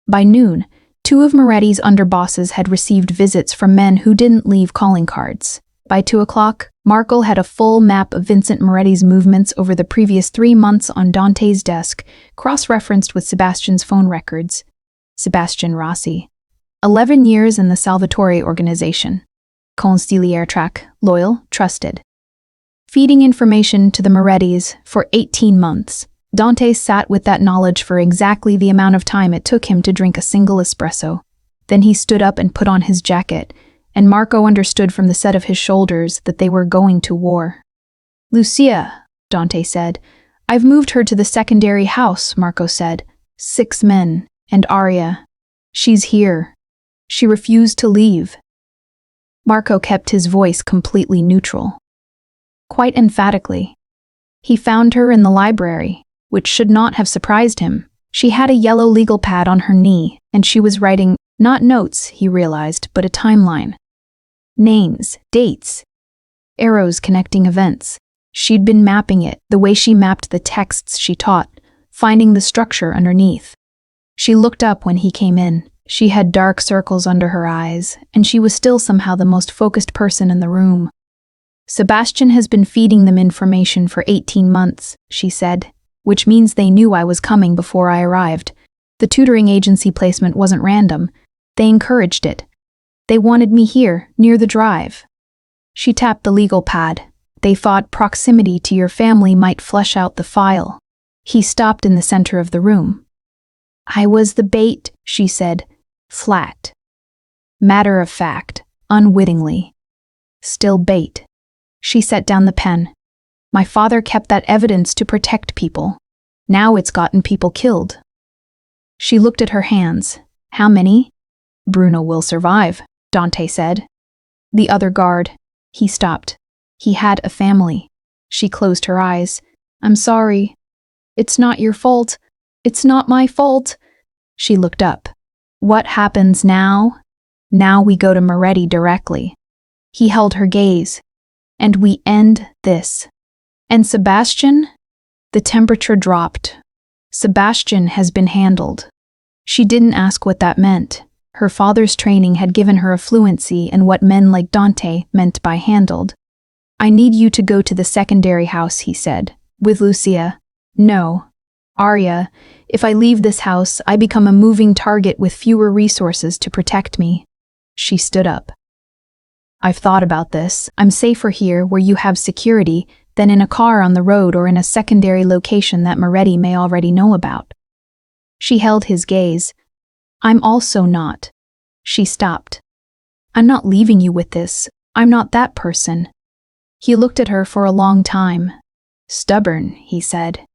By noon, 2 of Moretti's underbosses had received visits from men who didn't leave calling cards. By 2 o'clock, Marco had a full map of Vincent Moretti's movements over the previous 3 months on Dante's desk, cross-referenced with Sebastian's phone records. Sebastian Rossi. 11 years in the Salvatore organization. Consigliere track, loyal, trusted. Feeding information to the Morettis for 18 months. Dante sat with that knowledge for exactly the amount of time it took him to drink a single espresso. Then he stood up and put on his jacket, and Marco understood from the set of his shoulders that they were going to war. "Lucia," Dante said. "I've moved her to the secondary house," Marco said. 6 men, and Arya. She's here. She refused to leave. Marco kept his voice completely neutral. Quite emphatically. He found her in the library, which should not have surprised him. She had a yellow legal pad on her knee, and she was writing, not notes, he realized, but a timeline. Names, dates, arrows connecting events. She'd been mapping it, the way she mapped the texts she taught, finding the structure underneath. She looked up when he came in. She had dark circles under her eyes, and she was still somehow the most focused person in the room. "Sebastian has been feeding them information for 18 months, she said, "which means they knew I was coming before I arrived. The tutoring agency placement wasn't random. They encouraged it. They wanted me here, near the drive." She tapped the legal pad. "They thought proximity to your family might flesh out the file." He stopped in the center of the room. "I was the bait," she said, flat. Matter of fact, unwittingly. Still bait. She set down the pen. "My father kept that evidence to protect people. Now it's gotten people killed." She looked at her hands. "How many?" "Bruno will survive," Dante said. "The other guard." He stopped. "He had a family." She closed her eyes. "I'm sorry. It's not your fault. It's not my fault." She looked up. "What happens now?" "Now we go to Moretti directly." He held her gaze. "And we end this." "And Sebastian?" The temperature dropped. "Sebastian has been handled." She didn't ask what that meant. Her father's training had given her a fluency in what men like Dante meant by handled. "I need you to go to the secondary house," he said. "With Lucia." "No. Arya, if I leave this house, I become a moving target with fewer resources to protect me." She stood up. "I've thought about this. I'm safer here where you have security than in a car on the road or in a secondary location that Moretti may already know about." She held his gaze. "I'm also not." She stopped. "I'm not leaving you with this. I'm not that person." He looked at her for a long time. "Stubborn," he said.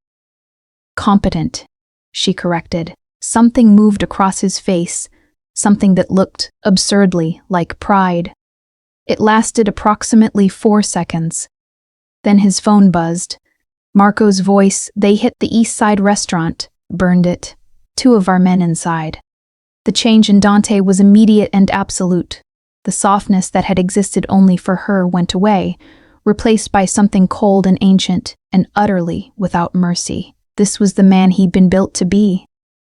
"Competent," she corrected. Something moved across his face, something that looked absurdly like pride. It lasted approximately 4 seconds. Then his phone buzzed. Marco's voice. "They hit the East Side restaurant, burned it. 2 of our men inside." The change in Dante was immediate and absolute. The softness that had existed only for her went away, replaced by something cold and ancient, and utterly without mercy. This was the man he'd been built to be,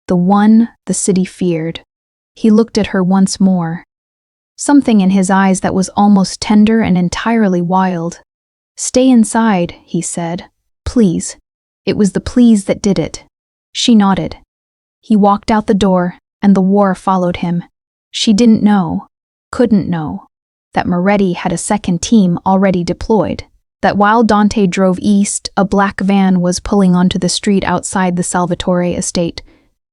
the one the city feared. He looked at her once more. Something in his eyes that was almost tender and entirely wild. "Stay inside," he said. "Please." It was the please that did it. She nodded. He walked out the door, and the war followed him. She didn't know, couldn't know, that Moretti had a second team already deployed, that while Dante drove east, a black van was pulling onto the street outside the Salvatore estate.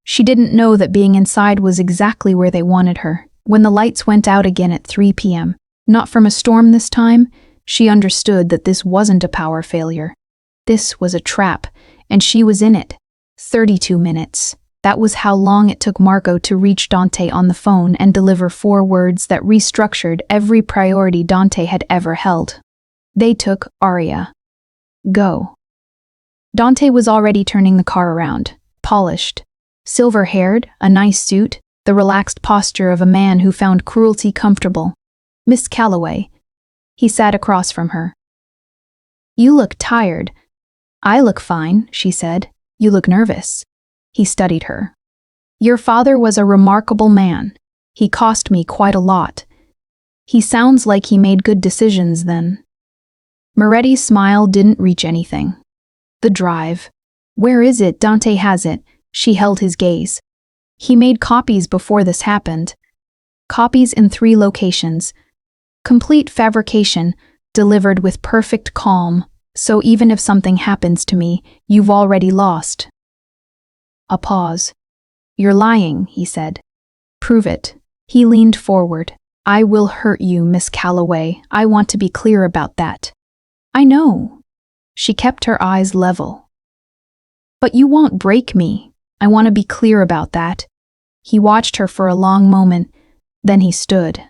She didn't know that being inside was exactly where they wanted her. When the lights went out again at 3 p.m., not from a storm this time, she understood that this wasn't a power failure. This was a trap, and she was in it. 32 minutes. That was how long it took Marco to reach Dante on the phone and deliver 4 words that restructured every priority Dante had ever held. They took Arya. Go. Dante was already turning the car around, polished, silver-haired, a nice suit, the relaxed posture of a man who found cruelty comfortable. "Miss Calloway." He sat across from her. "You look tired." "I look fine," she said. "You look nervous." He studied her. "Your father was a remarkable man. He cost me quite a lot. He sounds like he made good decisions then." Moretti's smile didn't reach anything. "The drive. Where is it?" "Dante has it." She held his gaze. "He made copies before this happened. Copies in 3 locations. Complete fabrication, delivered with perfect calm, so even if something happens to me, you've already lost." A pause. "You're lying," he said. "Prove it." He leaned forward. "I will hurt you, Miss Calloway. I want to be clear about that." "I know." She kept her eyes level. "But you won't break me. I want to be clear about that." He watched her for a long moment, then he stood.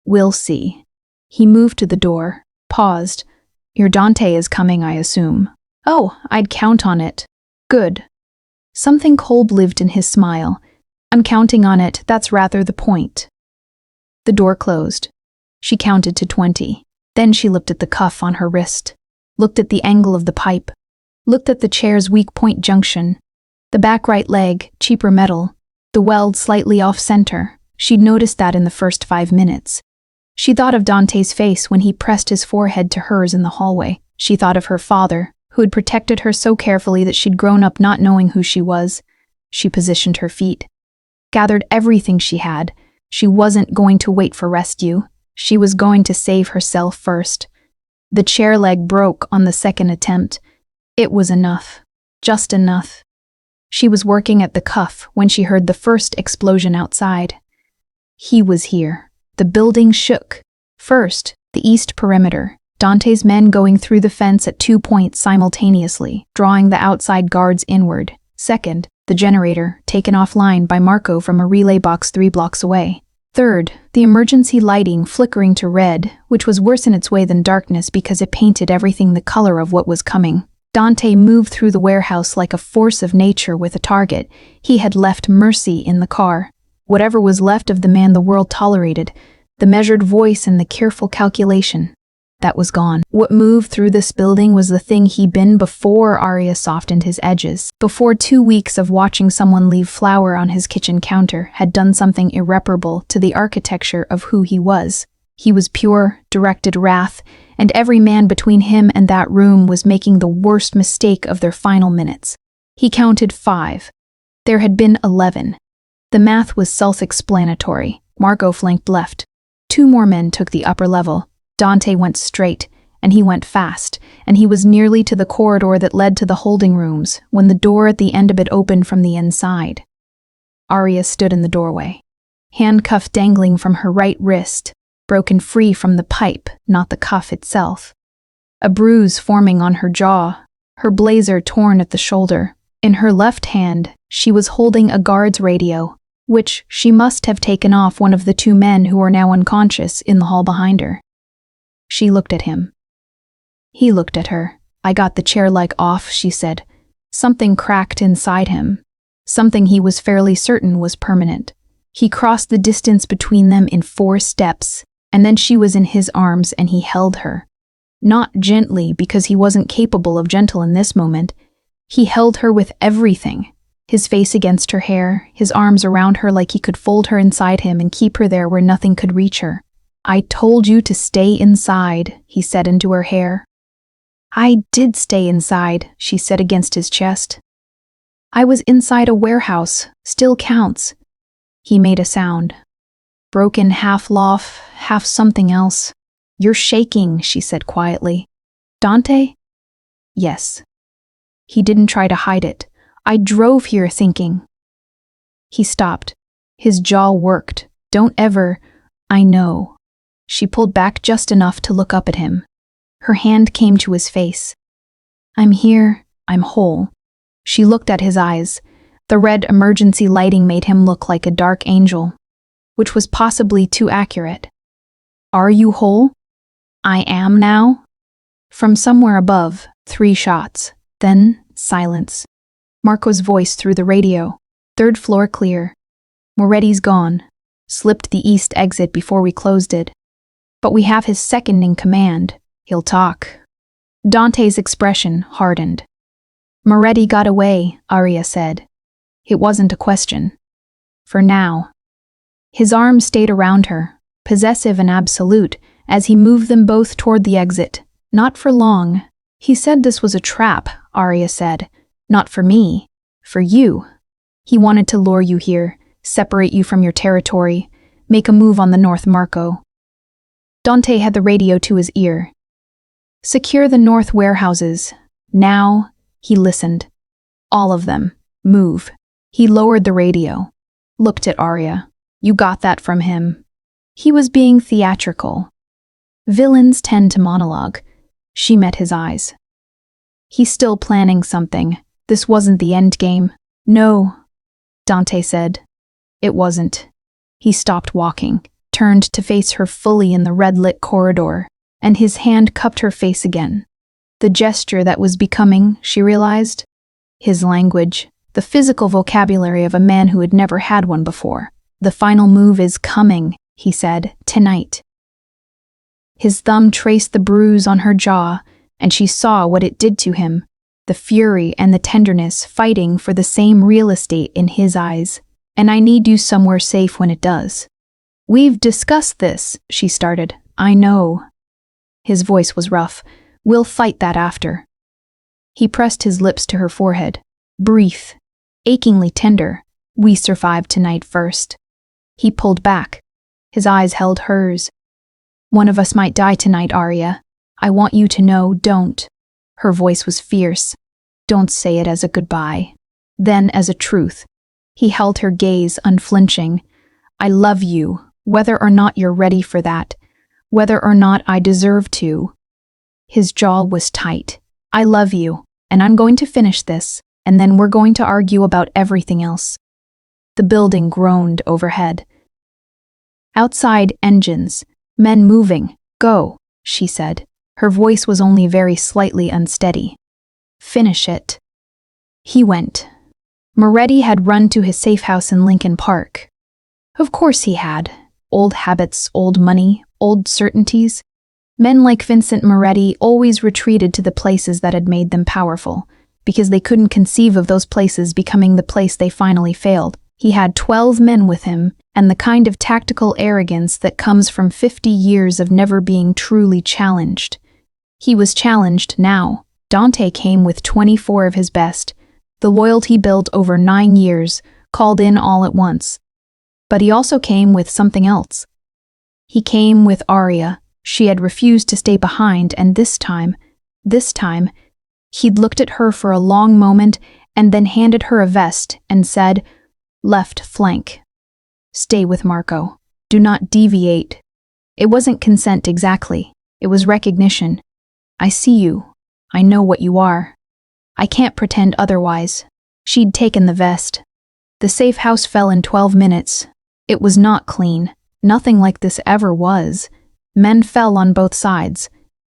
"We'll see." He moved to the door, paused. "Your Dante is coming, I assume." "Oh, I'd count on it." "Good." Something cold lived in his smile. "I'm counting on it, that's rather the point." The door closed. She counted to 20. Then she looked at the cuff on her wrist, looked at the angle of the pipe, looked at the chair's weak point junction, the back right leg, cheaper metal, the weld slightly off-center. She'd noticed that in the first 5 minutes. She thought of Dante's face when he pressed his forehead to hers in the hallway. She thought of her father, who had protected her so carefully that she'd grown up not knowing who she was. She positioned her feet, gathered everything she had. She wasn't going to wait for rescue. She was going to save herself first. The chair leg broke on the second attempt. It was enough. Just enough. She was working at the cuff when she heard the first explosion outside. He was here. The building shook. First, the east perimeter. Dante's men going through the fence at 2 points simultaneously, drawing the outside guards inward. Second, the generator, taken offline by Marco from a relay box 3 blocks away. Third, the emergency lighting flickering to red, which was worse in its way than darkness because it painted everything the color of what was coming. Dante moved through the warehouse like a force of nature with a target. He had left mercy in the car. Whatever was left of the man the world tolerated, the measured voice and the careful calculation, that was gone. What moved through this building was the thing he'd been before Arya softened his edges. Before 2 weeks of watching someone leave flour on his kitchen counter had done something irreparable to the architecture of who he was. He was pure, directed wrath, and every man between him and that room was making the worst mistake of their final minutes. He counted 5. There had been 11. The math was self-explanatory. Marco flanked left. 2 more men took the upper level. Dante went straight, and he went fast, and he was nearly to the corridor that led to the holding rooms when the door at the end of it opened from the inside. Arya stood in the doorway, handcuff dangling from her right wrist, broken free from the pipe, not the cuff itself. A bruise forming on her jaw, her blazer torn at the shoulder. In her left hand, she was holding a guard's radio, which she must have taken off one of the 2 men who were now unconscious in the hall behind her. She looked at him. He looked at her. "I got the chair leg off," she said. Something cracked inside him. Something he was fairly certain was permanent. He crossed the distance between them in 4 steps, and then she was in his arms and he held her. Not gently, because he wasn't capable of gentle in this moment. He held her with everything. his face against her hair, his arms around her like he could fold her inside him and keep her there where nothing could reach her. "I told you to stay inside," he said into her hair. "I did stay inside," she said against his chest. "I was inside a warehouse, still counts." He made a sound. Broken, half loaf, half something else. "You're shaking," she said quietly. "Dante?" "Yes." He didn't try to hide it. "I drove here thinking." He stopped. His jaw worked. "Don't ever—" "I know." She pulled back just enough to look up at him. Her hand came to his face. "I'm here. I'm whole." She looked at his eyes. The red emergency lighting made him look like a dark angel, which was possibly too accurate. "Are you whole?" "I am now." From somewhere above, 3 shots. Then, silence. Marco's voice through the radio. "Third floor clear. Moretti's gone. Slipped the east exit before we closed it. But we have his second in command. He'll talk." Dante's expression hardened. "Moretti got away," Arya said. It wasn't a question. For now. His arm stayed around her, possessive and absolute, as he moved them both toward the exit. "Not for long." "He said this was a trap," Arya said. "Not for me. For you. He wanted to lure you here, separate you from your territory, make a move on the North Marco." Dante had the radio to his ear. "Secure the north warehouses. Now." He listened. "All of them. Move." He lowered the radio. Looked at Arya. "You got that from him." He was being theatrical. Villains tend to monologue. She met his eyes. "He's still planning something. This wasn't the end game." "No," Dante said. "It wasn't." He stopped walking, turned to face her fully in the red-lit corridor, and his hand cupped her face again. The gesture that was becoming, she realized. His language, the physical vocabulary of a man who had never had one before. "The final move is coming," he said, "tonight." His thumb traced the bruise on her jaw, and she saw what it did to him, the fury and the tenderness fighting for the same real estate in his eyes. "And I need you somewhere safe when it does." "We've discussed this," she started. "I know." His voice was rough. "We'll fight that after." He pressed his lips to her forehead. Brief, achingly tender. "We survived tonight first." He pulled back. His eyes held hers. "One of us might die tonight, Arya. I want you to know, don't." Her voice was fierce. "Don't say it as a goodbye. Then as a truth." He held her gaze unflinching. "I love you, whether or not you're ready for that, whether or not I deserve to." His jaw was tight. "I love you, and I'm going to finish this, and then we're going to argue about everything else." The building groaned overhead. Outside, engines, men moving. "Go," she said. Her voice was only very slightly unsteady. "Finish it." He went. Moretti had run to his safe house in Lincoln Park. Of course he had. Old habits, old money, old certainties. Men like Vincent Moretti always retreated to the places that had made them powerful, because they couldn't conceive of those places becoming the place they finally failed. He had 12 men with him, and the kind of tactical arrogance that comes from 50 years of never being truly challenged. He was challenged now. Dante came with 24 of his best, the loyalty built over 9 years, called in all at once. But he also came with something else. He came with Arya. She had refused to stay behind, and this time, he'd looked at her for a long moment and then handed her a vest and said, "Left flank. Stay with Marco. Do not deviate." It wasn't consent exactly. It was recognition. "I see you. I know what you are. I can't pretend otherwise." She'd taken the vest. The safe house fell in 12 minutes. It was not clean. Nothing like this ever was. Men fell on both sides.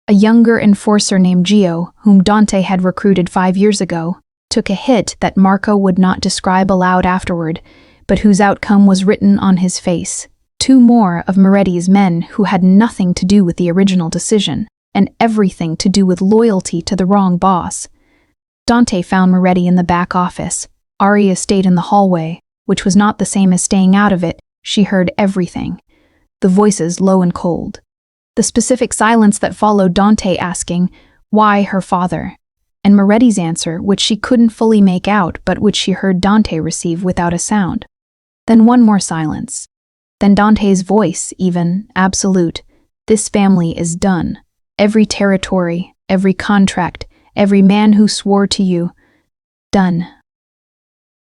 A younger enforcer named Gio, whom Dante had recruited 5 years ago, took a hit that Marco would not describe aloud afterward, but whose outcome was written on his face. 2 more of Moretti's men who had nothing to do with the original decision, and everything to do with loyalty to the wrong boss. Dante found Moretti in the back office. Arya stayed in the hallway, which was not the same as staying out of it. She heard everything. The voices low and cold. The specific silence that followed Dante asking, why her father? And Moretti's answer, which she couldn't fully make out, but which she heard Dante receive without a sound. Then one more silence. Then Dante's voice, even, absolute. This family is done. Every territory, every contract, every man who swore to you. Done.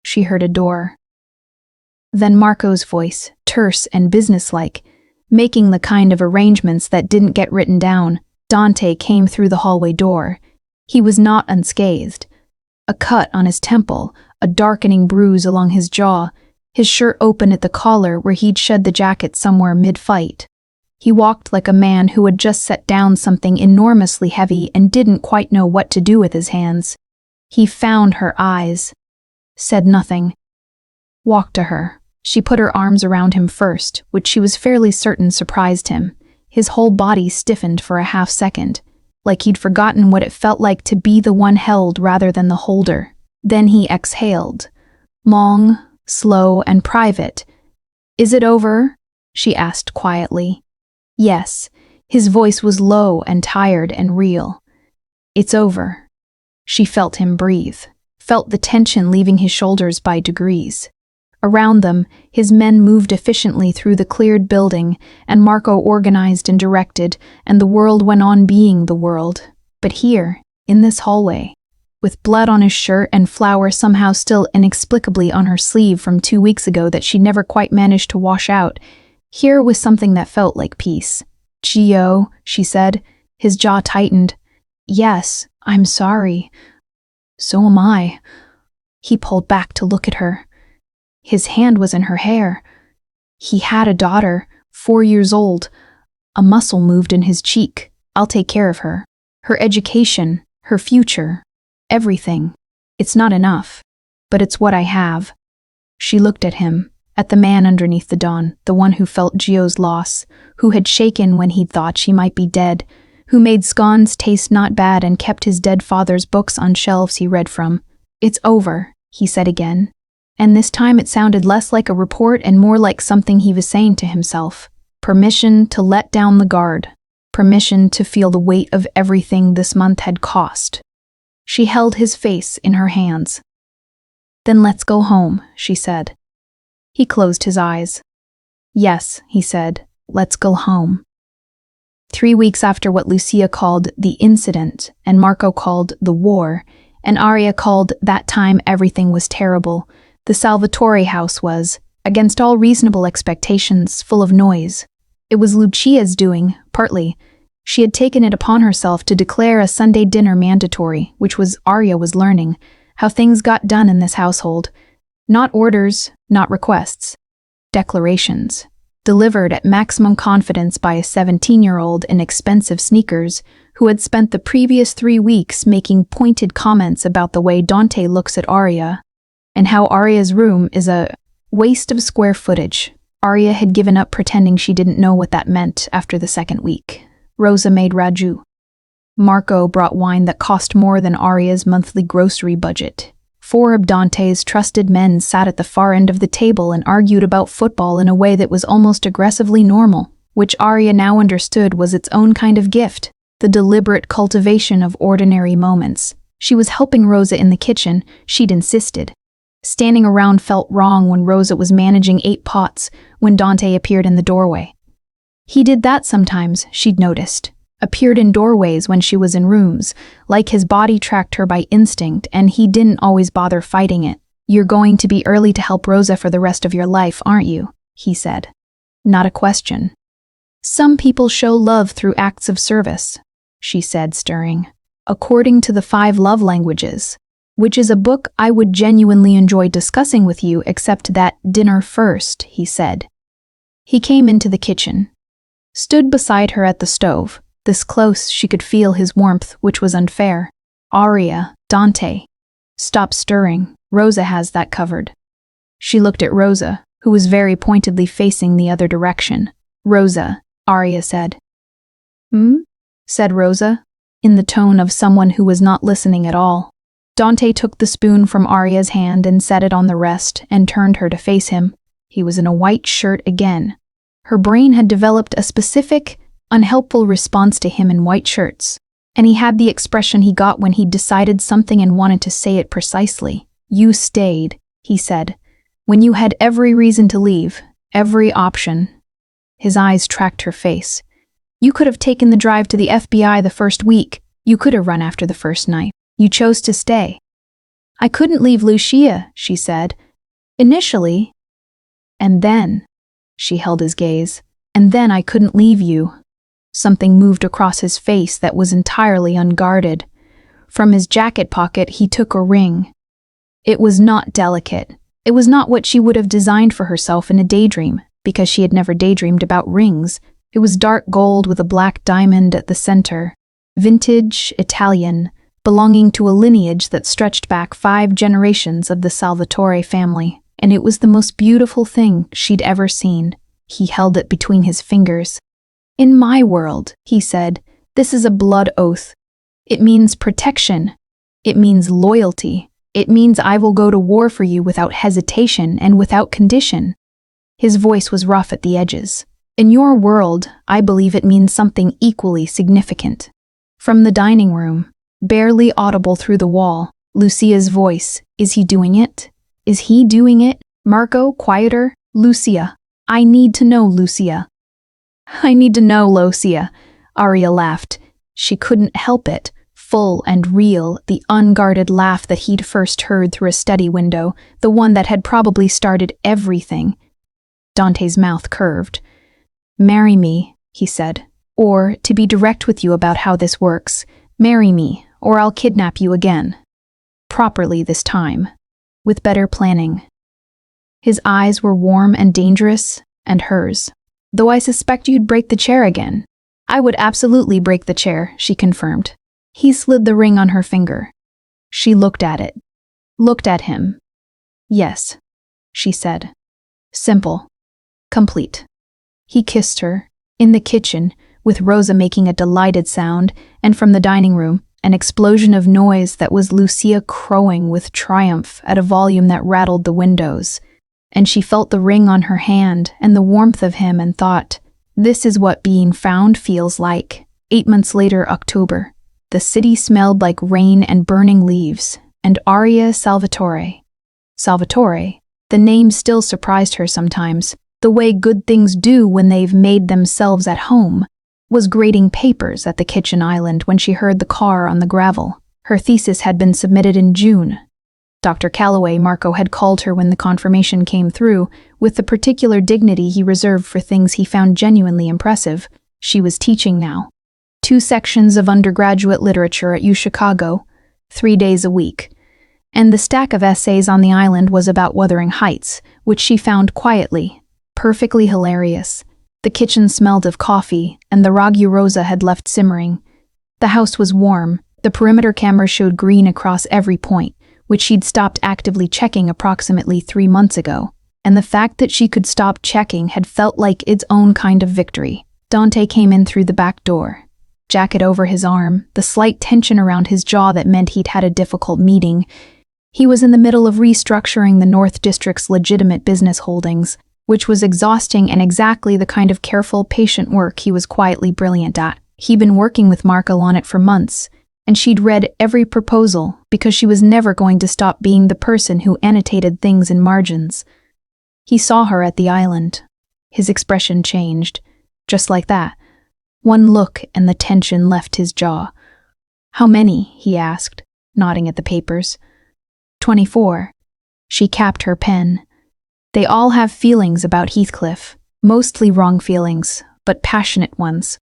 She heard a door. Then Marco's voice, terse and businesslike, making the kind of arrangements that didn't get written down. Dante came through the hallway door. He was not unscathed. A cut on his temple, a darkening bruise along his jaw, his shirt open at the collar where he'd shed the jacket somewhere mid-fight. He walked like a man who had just set down something enormously heavy and didn't quite know what to do with his hands. He found her eyes, said nothing, walked to her. She put her arms around him first, which she was fairly certain surprised him. His whole body stiffened for a half second, like he'd forgotten what it felt like to be the one held rather than the holder. Then he exhaled, long, slow, and private. Is it over? She asked quietly. Yes, his voice was low and tired and real. It's over. She felt him breathe, felt the tension leaving his shoulders by degrees. Around them, his men moved efficiently through the cleared building, and Marco organized and directed, and the world went on being the world. But here, in this hallway, with blood on his shirt and flour somehow still inexplicably on her sleeve from 2 weeks ago that she never quite managed to wash out, here was something that felt like peace. Gio, she said. His jaw tightened. Yes, I'm sorry. So am I. He pulled back to look at her. His hand was in her hair. He had a daughter, 4 years old. A muscle moved in his cheek. I'll take care of her. Her education, her future, everything. It's not enough, but it's what I have. She looked at him, at the man underneath the dawn, the one who felt Gio's loss, who had shaken when he'd thought she might be dead, who made scones taste not bad and kept his dead father's books on shelves he read from. It's over, he said again. And this time it sounded less like a report and more like something he was saying to himself. Permission to let down the guard. Permission to feel the weight of everything this month had cost. She held his face in her hands. Then let's go home, she said. He closed his eyes. Yes, he said, let's go home. 3 weeks after what Lucia called the incident, and Marco called the war, and Arya called that time everything was terrible, the Salvatore house was, against all reasonable expectations, full of noise. It was Lucia's doing, partly. She had taken it upon herself to declare a Sunday dinner mandatory, which was Arya was learning, how things got done in this household. Not orders, not requests. Declarations. Delivered at maximum confidence by a 17-year-old in expensive sneakers who had spent the previous 3 weeks making pointed comments about the way Dante looks at Arya, and how Arya's room is a waste of square footage. Arya had given up pretending she didn't know what that meant after the second week. Rosa made ragu. Marco brought wine that cost more than Arya's monthly grocery budget. 4 of Dante's trusted men sat at the far end of the table and argued about football in a way that was almost aggressively normal, which Arya now understood was its own kind of gift, the deliberate cultivation of ordinary moments. She was helping Rosa in the kitchen, she'd insisted. Standing around felt wrong when Rosa was managing 8 pots when Dante appeared in the doorway. He did that sometimes, she'd noticed. Appeared in doorways when she was in rooms, like his body tracked her by instinct and he didn't always bother fighting it. You're going to be early to help Rosa for the rest of your life, aren't you? He said. Not a question. Some people show love through acts of service, she said, stirring. According to the 5 love languages, which is a book I would genuinely enjoy discussing with you, except that dinner first, he said. He came into the kitchen, stood beside her at the stove, this close she could feel his warmth, which was unfair. Arya, Dante. Stop stirring, Rosa has that covered. She looked at Rosa, who was very pointedly facing the other direction. Rosa, Arya said. said Rosa, in the tone of someone who was not listening at all. Dante took the spoon from Arya's hand and set it on the rest and turned her to face him. He was in a white shirt again. Her brain had developed a specific, unhelpful response to him in white shirts, and he had the expression he got when he'd decided something and wanted to say it precisely. "You stayed," he said, "when you had every reason to leave, every option." His eyes tracked her face. "You could have taken the drive to the FBI the first week. You could have run after the first night. You chose to stay." "I couldn't leave Lucia," she said. "Initially. And then," she held his gaze, "and then I couldn't leave you." Something moved across his face that was entirely unguarded. From his jacket pocket, he took a ring. It was not delicate. It was not what she would have designed for herself in a daydream, because she had never daydreamed about rings. It was dark gold with a black diamond at the center. Vintage, Italian, belonging to a lineage that stretched back 5 generations of the Salvatore family, and it was the most beautiful thing she'd ever seen. He held it between his fingers. "In my world," he said, "this is a blood oath. It means protection. It means loyalty. It means I will go to war for you without hesitation and without condition." His voice was rough at the edges. "In your world, I believe it means something equally significant." From the dining room, barely audible through the wall, Lucia's voice. "Is he doing it? Is he doing it? Marco, quieter. Lucia. I need to know, Lucia." "I need to know, Lucia." Arya laughed. She couldn't help it. Full and real, the unguarded laugh that he'd first heard through a study window, the one that had probably started everything. Dante's mouth curved. "Marry me," he said. "Or, to be direct with you about how this works, marry me, or I'll kidnap you again. Properly this time. With better planning." His eyes were warm and dangerous, and hers. "Though I suspect you'd break the chair again." "I would absolutely break the chair," she confirmed. He slid the ring on her finger. She looked at it. Looked at him. "Yes," she said. Simple. Complete. He kissed her, in the kitchen, with Rosa making a delighted sound, and from the dining room, an explosion of noise that was Lucia crowing with triumph at a volume that rattled the windows. And she felt the ring on her hand and the warmth of him and thought, this is what being found feels like. 8 months later, October. The city smelled like rain and burning leaves, and Arya Salvatore. Salvatore, the name still surprised her sometimes, the way good things do when they've made themselves at home, was grating papers at the kitchen island when she heard the car on the gravel. Her thesis had been submitted in June. Dr. Calloway Marco had called her when the confirmation came through, with the particular dignity he reserved for things he found genuinely impressive. She was teaching now. 2 sections of undergraduate literature at UChicago, 3 days a week. And the stack of essays on the island was about Wuthering Heights, which she found quietly, perfectly hilarious. The kitchen smelled of coffee, and the ragu Rosa had left simmering. The house was warm. The perimeter camera showed green across every point, which she'd stopped actively checking approximately 3 months ago. And the fact that she could stop checking had felt like its own kind of victory. Dante came in through the back door. Jacket over his arm, the slight tension around his jaw that meant he'd had a difficult meeting. He was in the middle of restructuring the North District's legitimate business holdings, which was exhausting and exactly the kind of careful, patient work he was quietly brilliant at. He'd been working with Marco on it for months, and she'd read every proposal because she was never going to stop being the person who annotated things in margins. He saw her at the island. His expression changed. Just like that. One look and the tension left his jaw. "How many?" he asked, nodding at the papers. 24. She capped her pen. "They all have feelings about Heathcliff, mostly wrong feelings, but passionate ones."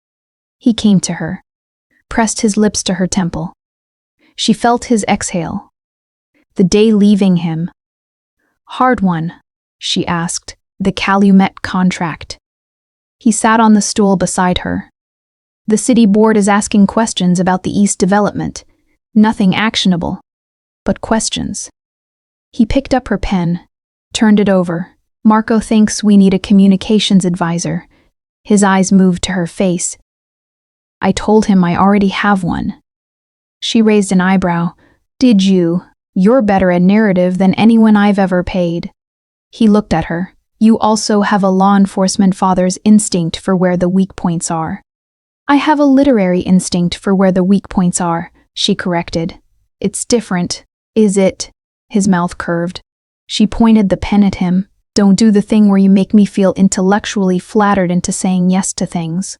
He came to her, pressed his lips to her temple. She felt his exhale. "The day leaving him." "Hard one?" she asked. "The Calumet contract." He sat on the stool beside her. "The city board is asking questions about the East development. Nothing actionable, but questions." He picked up her pen, turned it over. "Marco thinks we need a communications advisor." His eyes moved to her face. "I told him I already have one." She raised an eyebrow. Did you? You're better at narrative than anyone I've ever paid. He looked at her. You also have a law enforcement father's instinct for where the weak points are. I have a literary instinct for where the weak points are, she corrected. It's different, is it? His mouth curved. She pointed the pen at him. Don't do the thing where you make me feel intellectually flattered into saying yes to things.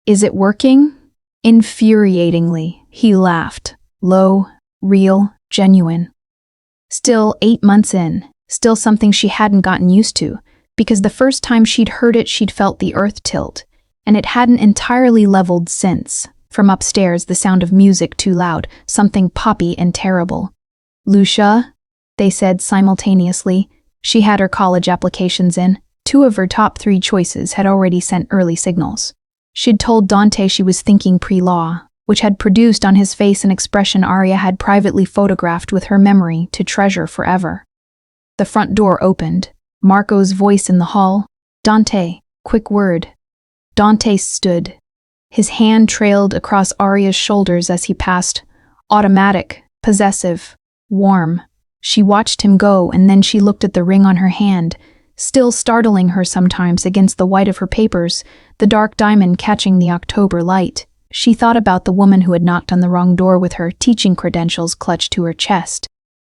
Is it working? Infuriatingly, he laughed. Low, real, genuine. Still 8 months in, still something she hadn't gotten used to, because the first time she'd heard it she'd felt the earth tilt, and it hadn't entirely leveled since. From upstairs, the sound of music too loud, something poppy and terrible. Lucia, they said simultaneously. She had her college applications in. 2 of her top 3 choices had already sent early signals. She'd told Dante she was thinking pre-law, which had produced on his face an expression Arya had privately photographed with her memory to treasure forever. The front door opened. Marco's voice in the hall. Dante, quick word. Dante stood. His hand trailed across Arya's shoulders as he passed. Automatic, possessive, warm. She watched him go, and then she looked at the ring on her hand, still startling her sometimes against the white of her papers, the dark diamond catching the October light. She thought about the woman who had knocked on the wrong door with her teaching credentials clutched to her chest,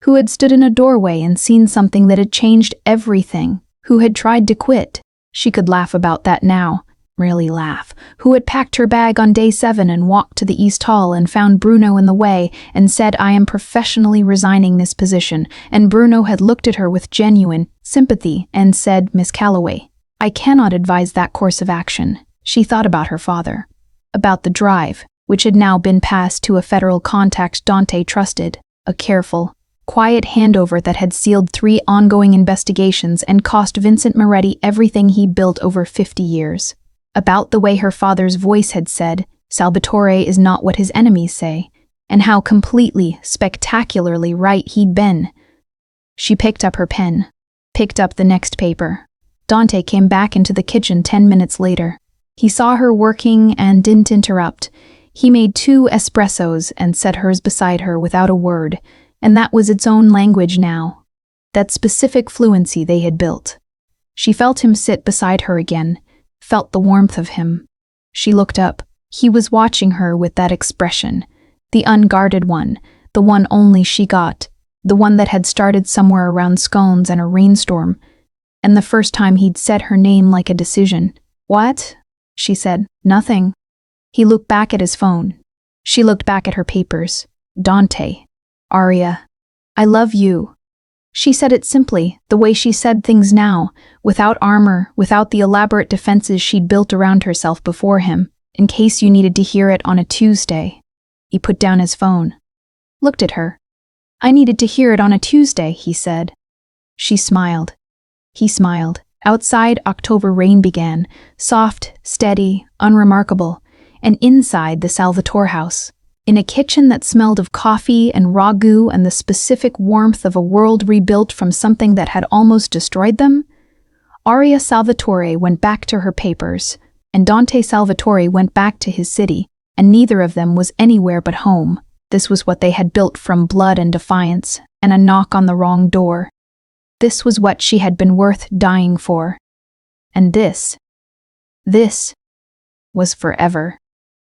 who had stood in a doorway and seen something that had changed everything, who had tried to quit. She could laugh about that now. Really laugh. Who had packed her bag on day 7 and walked to the East Hall and found Bruno in the way and said, I am professionally resigning this position, and Bruno had looked at her with genuine sympathy and said, Miss Calloway, I cannot advise that course of action. She thought about her father, about the drive, which had now been passed to a federal contact Dante trusted, a careful, quiet handover that had sealed 3 ongoing investigations and cost Vincent Moretti everything he built over 50 years. About the way her father's voice had said, Salvatore is not what his enemies say, and how completely, spectacularly right he'd been. She picked up her pen, picked up the next paper. Dante came back into the kitchen 10 minutes later. He saw her working and didn't interrupt. He made 2 espressos and set hers beside her without a word, and that was its own language now, that specific fluency they had built. She felt him sit beside her again, felt the warmth of him. She looked up. He was watching her with that expression, the unguarded one, the one only she got, the one that had started somewhere around scones and a rainstorm, and the first time he'd said her name like a decision. What? She said. Nothing. He looked back at his phone. She looked back at her papers. Dante. Arya. I love you. She said it simply, the way she said things now, without armor, without the elaborate defenses she'd built around herself before him, in case you needed to hear it on a Tuesday. He put down his phone. Looked at her. I needed to hear it on a Tuesday, he said. She smiled. He smiled. Outside, October rain began, soft, steady, unremarkable, and inside the Salvatore house, in a kitchen that smelled of coffee and ragu and the specific warmth of a world rebuilt from something that had almost destroyed them, Arya Salvatore went back to her papers, and Dante Salvatore went back to his city, and neither of them was anywhere but home. This was what they had built from blood and defiance, and a knock on the wrong door. This was what she had been worth dying for. And this was forever.